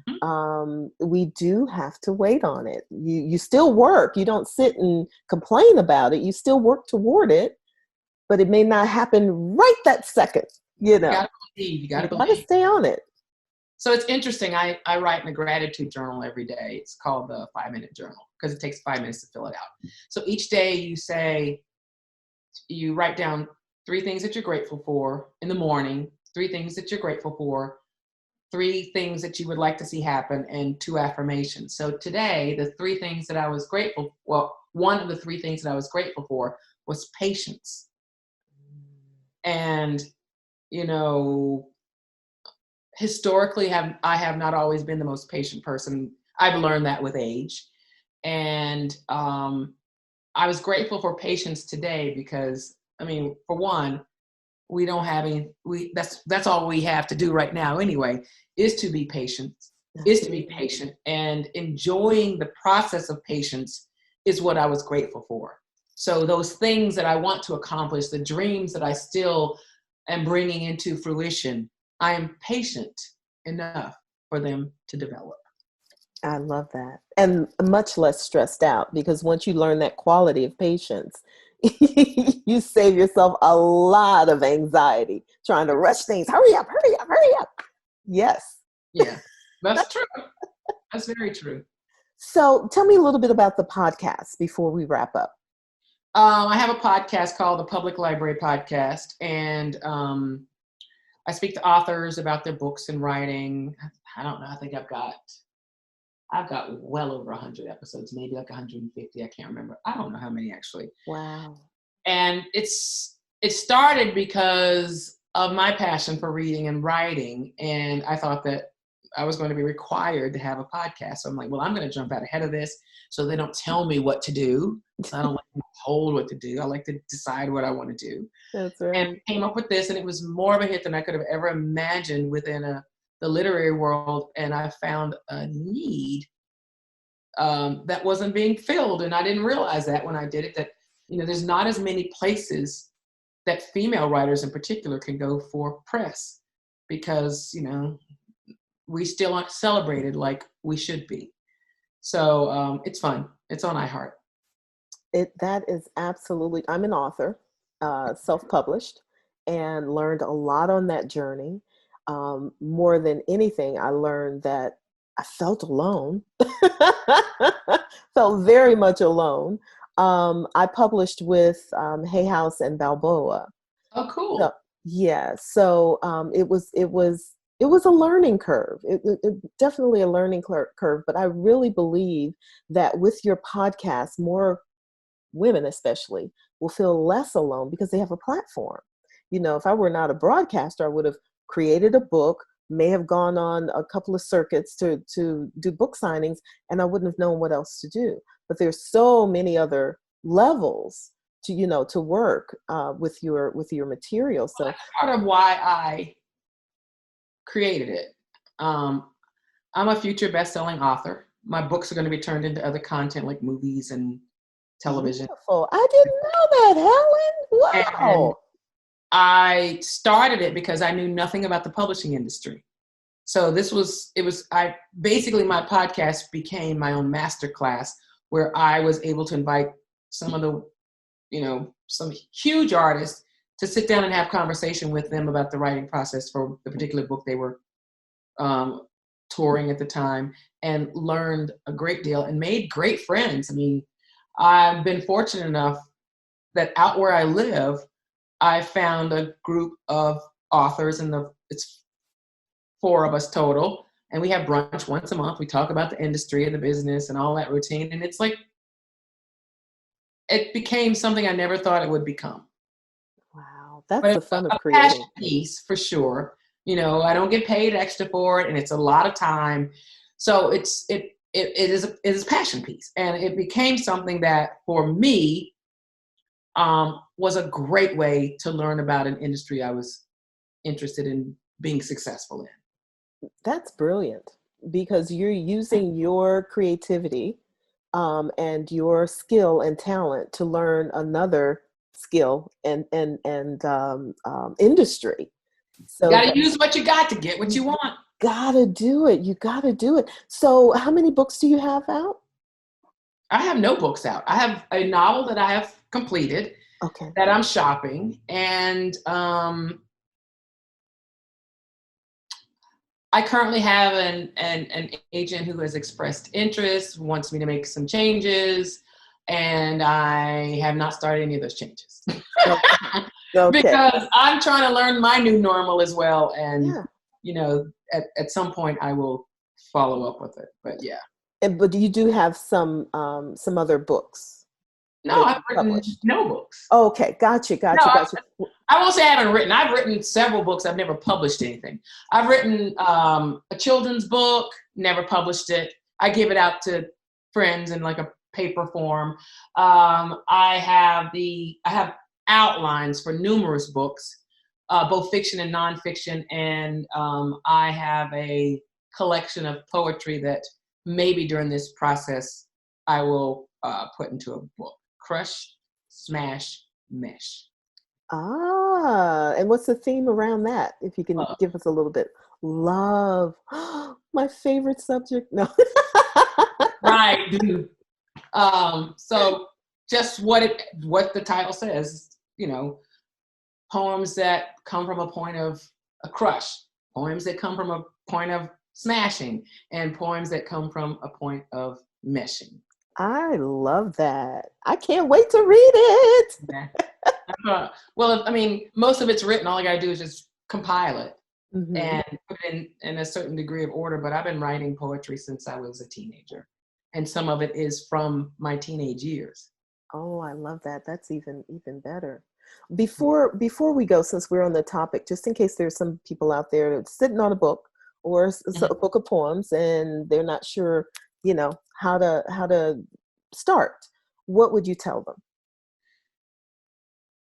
Mm-hmm. We do have to wait on it. You still work. You don't sit and complain about it. You still work toward it, but it may not happen right that second. You gotta believe. You gotta stay on it. So it's interesting. I write in a gratitude journal every day. It's called the 5-minute journal because it takes 5 minutes to fill it out. So each day you write down 3 things that you're grateful for in the morning, 3 things that you're grateful for, 3 things that you would like to see happen, and 2 affirmations. So today, the 3 things that I was grateful, one of the 3 things that I was grateful for was patience. And, historically I have not always been the most patient person. I've learned that with age. And I was grateful for patience today because, for one, we don't have any, that's all we have to do right now anyway, is to be patient, and enjoying the process of patience is what I was grateful for. So those things that I want to accomplish, the dreams that I still am bringing into fruition, I am patient enough for them to develop. I love that. And much less stressed out, because once you learn that quality of patience, You save yourself a lot of anxiety trying to rush things. Hurry up, hurry up, hurry up. Yes. Yeah, that's true. That's very true. So tell me a little bit about the podcast before we wrap up. I have a podcast called the Public Library Podcast, and I speak to authors about their books and writing. I don't know. I think I've got well over 100 episodes, maybe like 150. I can't remember. I don't know how many actually. Wow. And it started because of my passion for reading and writing, and I thought that I was going to be required to have a podcast. So I'm like, well, I'm going to jump out ahead of this so they don't tell me what to do. So I don't like to be told what to do. I like to decide what I want to do. That's right. And came up with this, and it was more of a hit than I could have ever imagined within the literary world. And I found a need that wasn't being filled. And I didn't realize that when I did it, that, there's not as many places that female writers in particular can go for press because, we still aren't celebrated like we should be. So it's fun. It's on iHeart. That is absolutely, I'm an author, self-published, and learned a lot on that journey. More than anything, I learned that I felt alone, felt very much alone. I published with Hay House and Balboa. Oh, cool. So, yeah. So it was a learning curve. It definitely a learning curve, but I really believe that with your podcast, more women especially will feel less alone because they have a platform. If I were not a broadcaster, I would have created a book, may have gone on a couple of circuits to do book signings, and I wouldn't have known what else to do. But there's so many other levels to work with your material. So that's part of why I created it. I'm a future best-selling author. My books are going to be turned into other content like movies and television. Beautiful. I didn't know that, Helen. Wow. And I started it because I knew nothing about the publishing industry. So basically my podcast became my own masterclass where I was able to invite some of the, some huge artists to sit down and have conversation with them about the writing process for the particular book they were touring at the time, and learned a great deal and made great friends. I mean, I've been fortunate enough that out where I live, I found a group of authors, and it's 4 of us total, and we have brunch once a month. We talk about the industry and the business and all that routine, and it's like, it became something I never thought it would become. Wow, that's the fun of creating. Passion piece for sure. I don't get paid extra for it, and it's a lot of time. So it is a passion piece, and it became something that for me was a great way to learn about an industry I was interested in being successful in. That's brilliant, because you're using your creativity and your skill and talent to learn another skill and industry. So you gotta use what you got to get what you want. Gotta do it. You gotta do it. So how many books do you have out? I have no books out. I have a novel that I have completed. Okay. That I'm shopping, and I currently have an agent who has expressed interest, wants me to make some changes, and I have not started any of those changes. Okay. Because I'm trying to learn my new normal as well, and at some point I will follow up with it. But yeah. But you do have some other books. No, I've written no books. Oh, okay, gotcha. I won't say I haven't written. I've written several books. I've never published anything. I've written a children's book, never published it. I give it out to friends in like a paper form. I have outlines for numerous books, both fiction and nonfiction, and I have a collection of poetry that maybe during this process I will put into a book. Crush, Smash, Mesh. And what's the theme around that? If you can give us a little bit. Love. My favorite subject. No. Right. So just what the title says, you know, poems that come from a point of a crush, poems that come from a point of smashing, and poems that come from a point of meshing. I love that. I can't wait to read it. Well, I mean, most of it's written. All I got to do is just compile it Mm-hmm. and put it in a certain degree of order. But I've been writing poetry since I was a teenager. And some of it is from my teenage years. Oh, I love that. That's even better. Before we go, since we're on the topic, just in case there's some people out there that's sitting on a book or a book of poems and they're not sure, you know, how to start, what would you tell them?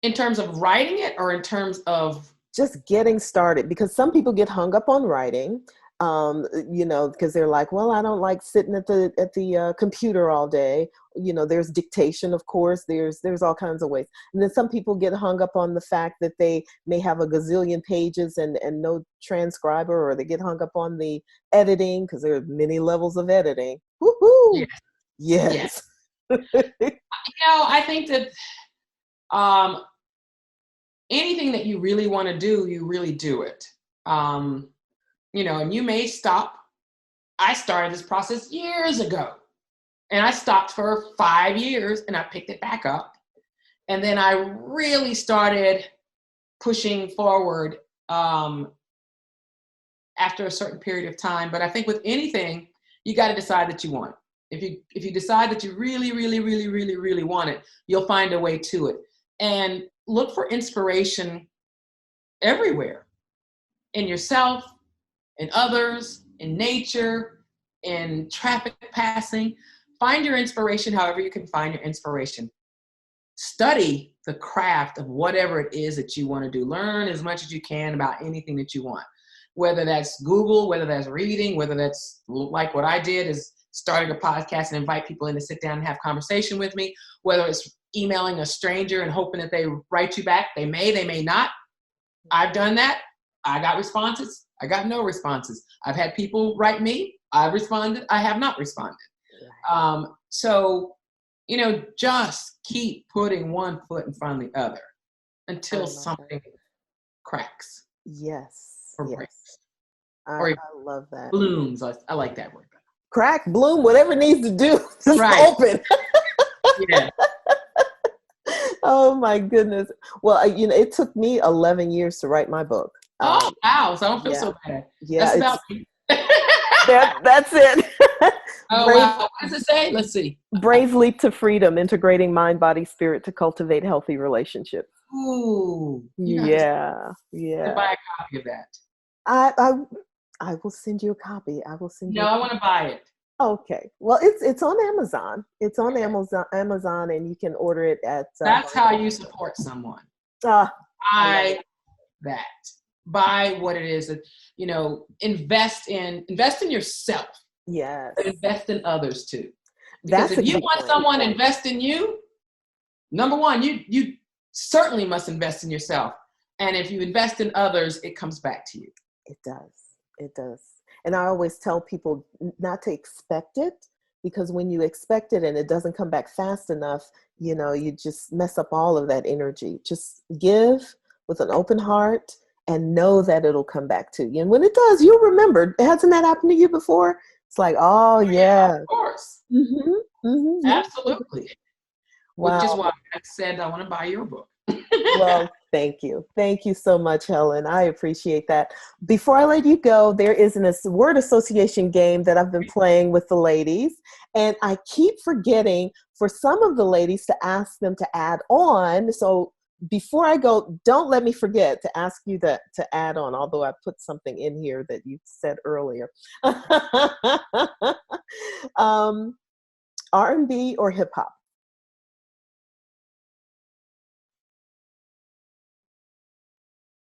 In terms of writing it, or in terms of just getting started? Because some people get hung up on writing, you know, because they're like, well, I don't like sitting at the computer all day. You know, there's dictation, of course, there's all kinds of ways. And then some people get hung up on the fact that they may have a gazillion pages and no transcriber, or they get hung up on the editing, because there are many levels of editing. Woohoo! Yes. You know, I think that anything that you really want to do, you really do it. You know, and you may stop. I started this process years ago, and I stopped for 5 years, and I picked it back up. And then I really started pushing forward after a certain period of time. But I think with anything, you got to decide that you want it. If you decide that you really, really, really, really, really want it, you'll find a way to it. And look for inspiration everywhere, in yourself, in others, in nature, in traffic passing. Find your inspiration however you can find your inspiration. Study the craft of whatever it is that you want to do. Learn as much as you can about anything that you want, whether that's Google, whether that's reading, whether that's like what I did is starting a podcast and invite people in to sit down and have conversation with me, whether it's emailing a stranger and hoping that they write you back. They may not. I've done that. I got responses. I got no responses. I've had people write me. I've responded. I have not responded. So, you know, just keep putting one foot in front of the other until something cracks. Yes. Or yes. breaks. I love that. Blooms. I like that word. Crack, bloom, whatever it needs to do, just open. Yeah. Oh my goodness. Well, you know, it took me 11 years to write my book. Oh, wow. So I don't feel so bad. Yeah. That's about that's it. Oh, wow. What does it say? Let's see. Brave leap to freedom, integrating mind, body, spirit to cultivate healthy relationships. Ooh. Yeah. To buy a copy of that. I will send you a copy. I want to buy it. Okay. Well, it's on Amazon. It's on Amazon, and you can order it at. That's how you support someone. Buy that. Buy what it is that, you know. Invest in yourself. Yes. But invest in others too. Because if you want someone to invest in you, number one, you certainly must invest in yourself. And if you invest in others, it comes back to you. It does. It does. And I always tell people not to expect it, because when you expect it and it doesn't come back fast enough, you know, you just mess up all of that energy. Just give with an open heart and know that it'll come back to you. And when it does, you'll remember. Hasn't that happened to you before? It's like, oh yeah. Of course. Mm-hmm. Mm-hmm. Absolutely. Wow. Which is why I said I want to buy your book. Well, thank you. Thank you so much, Helen. I appreciate that. Before I let you go, there is a word association game that I've been playing with the ladies. And I keep forgetting for some of the ladies to ask them to add on. So before I go, don't let me forget to ask you to add on, although I put something in here that you said earlier. R&B or hip hop?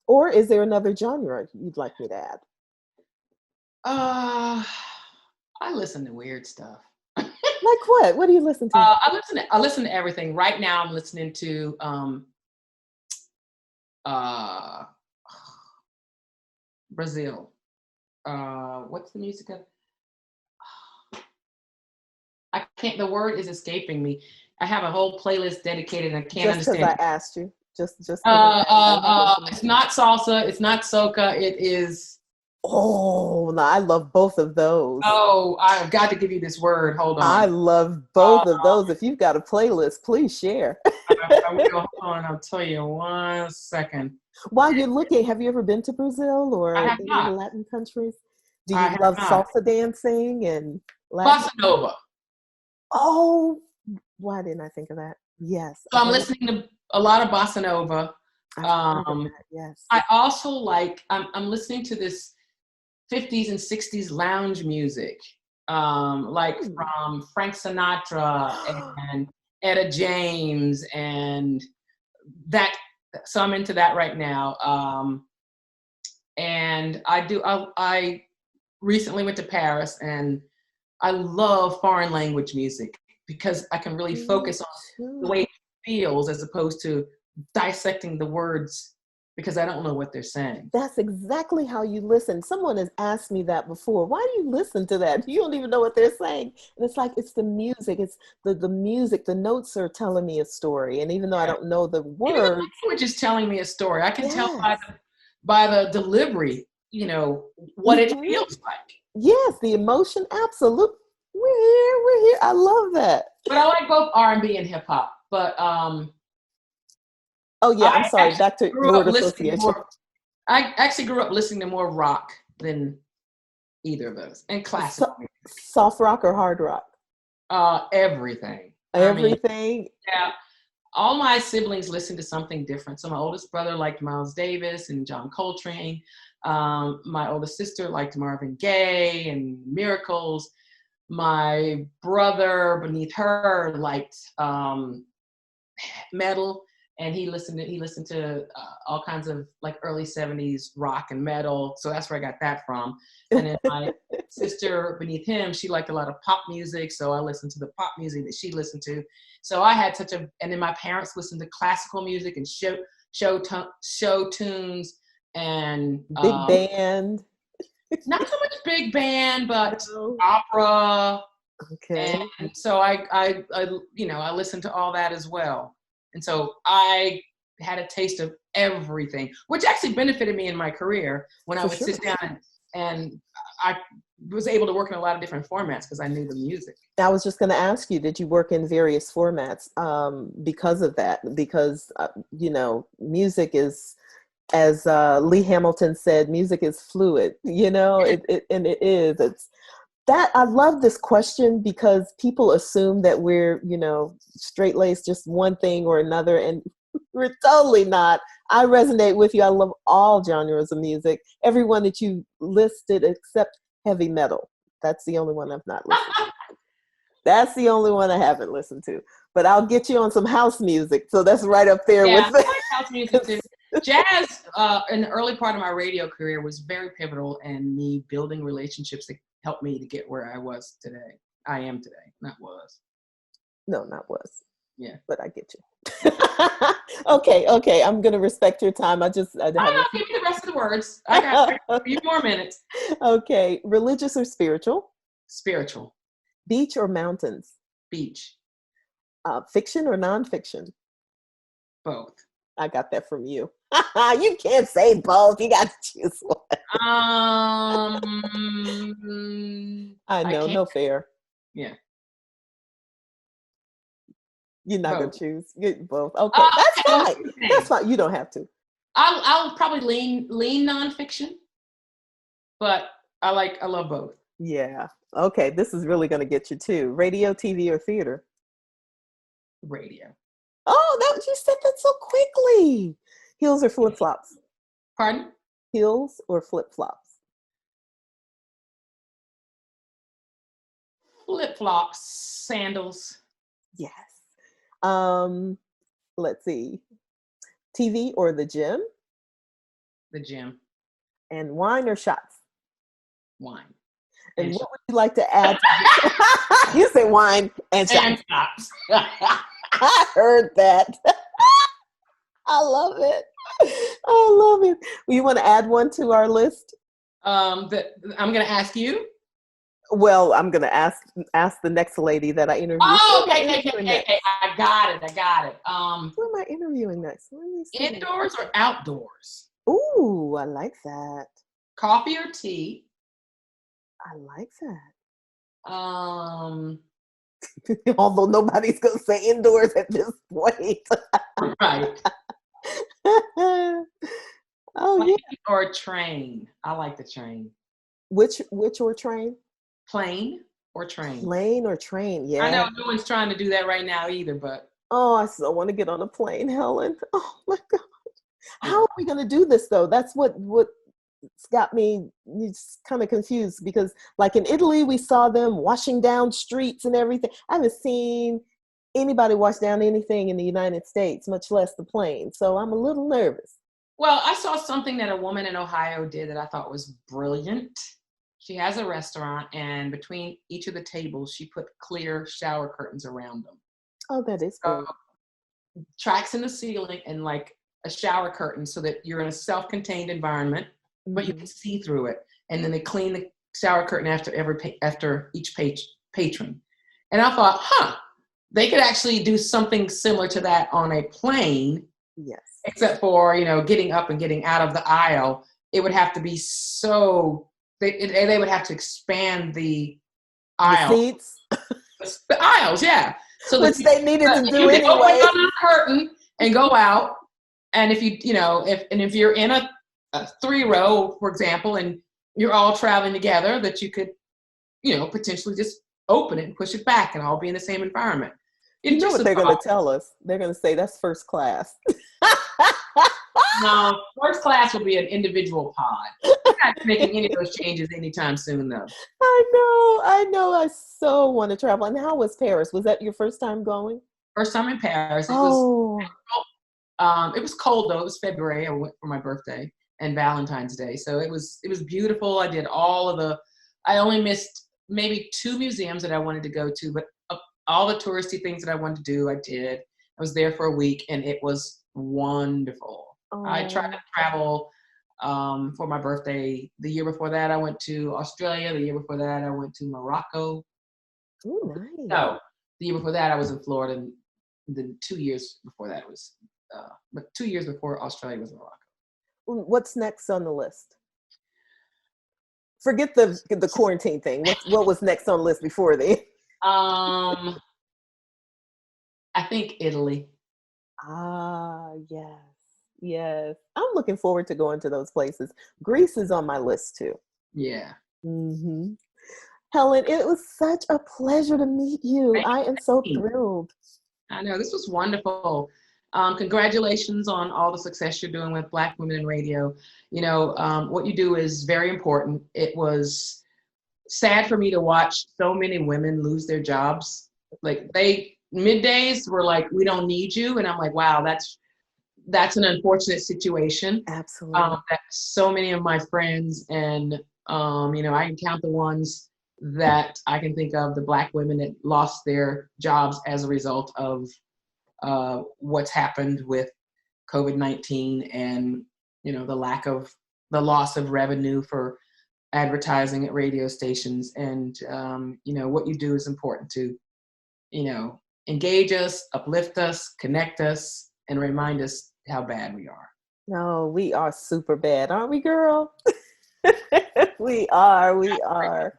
Or is there another genre you'd like me to add? I listen to weird stuff. Like what? What do you listen to? I listen to everything. Right now I'm listening to Brazil. What's the music of? I the word is escaping me. I have a whole playlist dedicated, and I can't Just because understand. I asked you. Just because I asked you. It's not salsa. It's not soca. It is. Oh, no, I love both of those. Oh, I've got to give you this word. Hold I on. love both of those. If you've got a playlist, please share. I will. Hold on. I'll tell you 1 second. While you're looking, have you ever been to Brazil I or have any of the not. Latin countries? Do I you have love not. salsa dancing and Latin? Bossa Nova. Oh, why didn't I think of that? Yes, So I'm listening to a lot of Bossa Nova. I've heard of that. Yes. I also like, I'm listening to this 50s and 60s lounge music, like from Frank Sinatra and Etta James and that. So I'm into that right now. And I recently went to Paris, and I love foreign language music because I can really focus on the way it feels as opposed to dissecting the words because I don't know what they're saying. That's exactly how you listen. Someone has asked me that before. Why do you listen to that? You don't even know what they're saying. And it's like, it's the music. It's the music. The notes are telling me a story. And even though I don't know the words. Even the language is telling me a story. I can tell yes. by the delivery, you know, what it feels like. Yes, the emotion. Absolutely. We're here. I love that. But I like both R&B and hip hop. But oh yeah, I'm sorry. Back to word association. I actually grew up listening to more rock than either of those, and classical. Soft rock or hard rock? Everything. Everything. I mean, yeah. All my siblings listened to something different. So my oldest brother liked Miles Davis and John Coltrane. My oldest sister liked Marvin Gaye and Miracles. My brother beneath her liked metal, and he listened to all kinds of like early 70s rock and metal. So that's where I got that from. And then my sister beneath him, she liked a lot of pop music. So I listened to the pop music that she listened to. So I had and then my parents listened to classical music and show tunes and big band. Not so much big band, but opera. Okay. And so I listened to all that as well. And so I had a taste of everything, which actually benefited me in my career when I would sit down and I was able to work in a lot of different formats because I knew the music. I was just going to ask you, did you work in various formats because of that? Because, music is, as Lee Hamilton said, music is fluid, and it is. It's that I love this question because people assume that we're, straight-laced, just one thing or another, and we're totally not. I resonate with you. I love all genres of music. Everyone that you listed except heavy metal. That's the only one I've not listened to. That's the only one I haven't listened to. But I'll get you on some house music. So that's right up there with I like house music too. Jazz in the early part of my radio career was very pivotal in me building relationships that helped me to get where I was today. I am today, not was. No, not was. Yeah. But I get you. Okay. I'm going to respect your time. I'll give you the rest of the words. I got a few more minutes. Okay. Religious or spiritual? Spiritual. Beach or mountains? Beach. Fiction or nonfiction? Both. I got that from you. You can't say both. You got to choose one. I know, no fair. Yeah. You're not going to choose. Both. Okay, that's fine. That's fine. You don't have to. I'll probably lean nonfiction, but I love both. Yeah. Okay, this is really going to get you too. Radio, TV, or theater? Radio. Oh, you said that so quickly. Heels or flip-flops? Pardon? Heels or flip-flops? Flip-flops, sandals. Yes. Let's see. TV or the gym? The gym. And wine or shots? Wine. And what would you like to add? You say wine and shots. I heard that. I love it. I love it. You want to add one to our list? I'm going to ask you. Well, I'm gonna ask the next lady that I interviewed. Oh, Who am I okay, okay, interviewing okay, okay. next? I got it. I got it. Who am I interviewing next? Let me see. Indoors or outdoors? Ooh, I like that. Coffee or tea? I like that. Um, Although nobody's gonna say indoors at this point. right. Oh Plane yeah. or train? I like the train. Which or train? Plane or train? Plane or train? I Yeah. know no one's trying to do that right now either, but Oh, I so want to get on a plane, Helen. Oh my God. How yeah. are we gonna do this though? That's what's got me kind of confused because like in Italy, we saw them washing down streets and everything. I haven't seen anybody wash down anything in the United States, much less the plane. So I'm a little nervous. Well, I saw something that a woman in Ohio did that I thought was brilliant. She has a restaurant, and between each of the tables, she put clear shower curtains around them. Oh, that is So good. tracks in the ceiling and like a shower curtain so that you're in a self-contained environment, but you Hmm. can see through it. And then they clean the shower curtain after each patron. And I thought, they could actually do something similar to that on a plane, Yes. except for getting up and getting out of the aisle. It would have to be so they would have to expand the The aisle, seats, the aisles, yeah, so that which they needed to do you can open anyway. the curtain and go out. And if you're in a 3-row, for example, and you're all traveling together, that you could potentially just open it and push it back and all be in the same environment. You It's know just what a they're going to thought. tell us? They're going to say that's first class. No, first class will be an individual pod. We're not making any of those changes anytime soon, though. I know. I so want to travel. And how was Paris? Was that your first time going? First time in Paris. Oh, It was cold though. It was February. I went for my birthday and Valentine's Day, so it was beautiful. I did all of the. I only missed maybe 2 museums that I wanted to go to, but all the touristy things that I wanted to do, I did. I was there for a week, and it was wonderful. I tried to oh, travel for my birthday. The year before that, I went to Australia. The year before that, I went to Morocco. ooh, nice. No, the year before that, I was in Florida. And the 2 years before that was, but 2 years before Australia was Morocco. What's next on the list? Forget the quarantine thing. What was next on the list before then? Um, I think Italy. Ah, yes, yes. I'm looking forward to going to those places. Greece is on my list too. Yeah. Hmm. Helen, it was such a pleasure to meet you. I am so thrilled. I know this was wonderful. Congratulations on all the success you're doing with Black Women in Radio. What you do is very important. It was sad for me to watch so many women lose their jobs. Like middays were like, we don't need you. And I'm like, wow, that's an unfortunate situation. Absolutely. That so many of my friends and, I can count the ones that I can think of, the Black women that lost their jobs as a result of what's happened with COVID-19 and, the loss of revenue for advertising at radio stations. And, what you do is important to, engage us, uplift us, connect us, and remind us how bad we are. No, we are super bad, aren't we, girl? We are.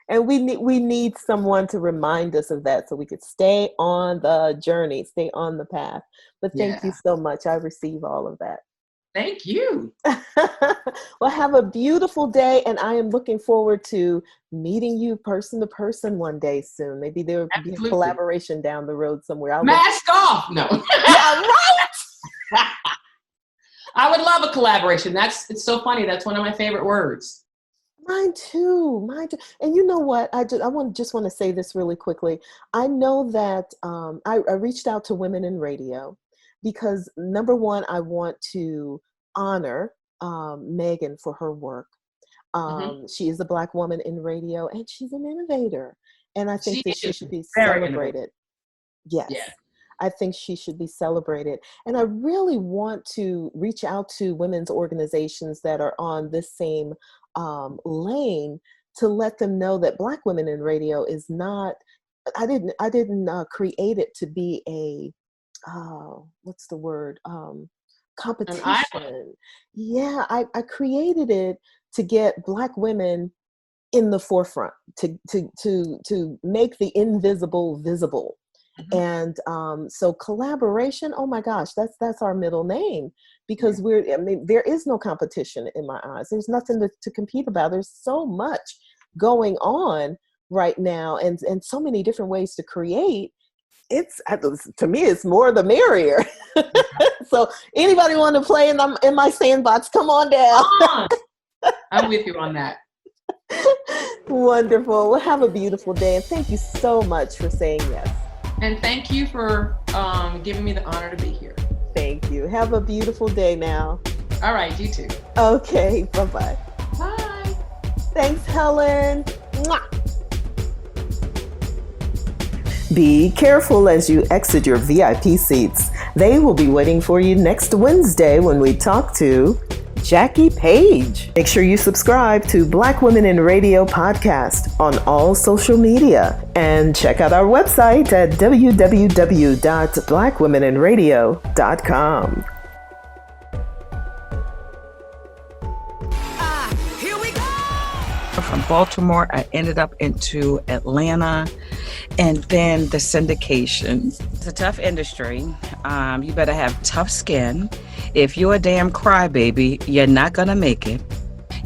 And we need someone to remind us of that so we could stay on the journey, stay on the path. But thank you Yeah. so much. I receive all of that. Thank you. Well, have a beautiful day, and I am looking forward to meeting you person to person one day soon. Maybe there will be a Absolutely. collaboration down the road somewhere. Mask off. No. Yeah, right. I would love a collaboration. It's so funny. That's one of my favorite words. Mine too. Mine too. And you know what? I want to say this really quickly. I know that I reached out to Women in Radio because number one, I want to honor Megan for her work. Mm-hmm. She is a Black woman in radio, and she's an innovator. And I think She that she is should be very innovative. celebrated. Yes. Yeah. I think she should be celebrated. And I really want to reach out to women's organizations that are on this same lane to let them know that Black women in radio is not, I didn't create it to be a, what's the word? Competition. Yeah, I created it to get Black women in the forefront, to make the invisible visible. And so collaboration, oh my gosh, that's our middle name, because there is no competition in my eyes. There's nothing to compete about. There's so much going on right now, and so many different ways to create. It's, to me, it's more the merrier. So anybody want to play in my sandbox, come on down. I'm with you on that. Wonderful. Well, have a beautiful day, and thank you so much for saying yes. And thank you for giving me the honor to be here. Thank you. Have a beautiful day now. All right, you too. Okay, bye-bye. Bye. Thanks, Helen. Mwah. Be careful as you exit your VIP seats. They will be waiting for you next Wednesday when we talk to Jackie Page. Make sure you subscribe to Black Women in Radio podcast on all social media, and check out our website at www.blackwomeninradio.com. Here we go! From Baltimore, I ended up into Atlanta, and then the syndication. It's a tough industry. You better have tough skin. If you're a damn crybaby, you're not gonna make it.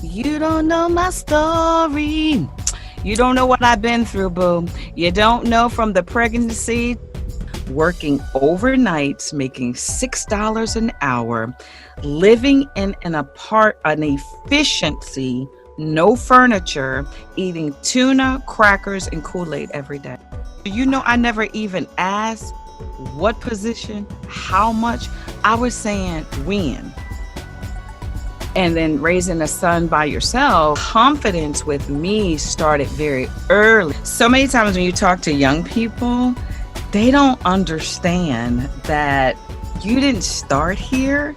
You don't know my story. You don't know what I've been through, boo. You don't know from the pregnancy, working overnights, making $6 an hour, living in an efficiency, no furniture, eating tuna, crackers, and Kool-Aid every day. You know, I never even asked what position, how much. I was saying when. And then raising a son by yourself, confidence with me started very early. So many times when you talk to young people, they don't understand that you didn't start here.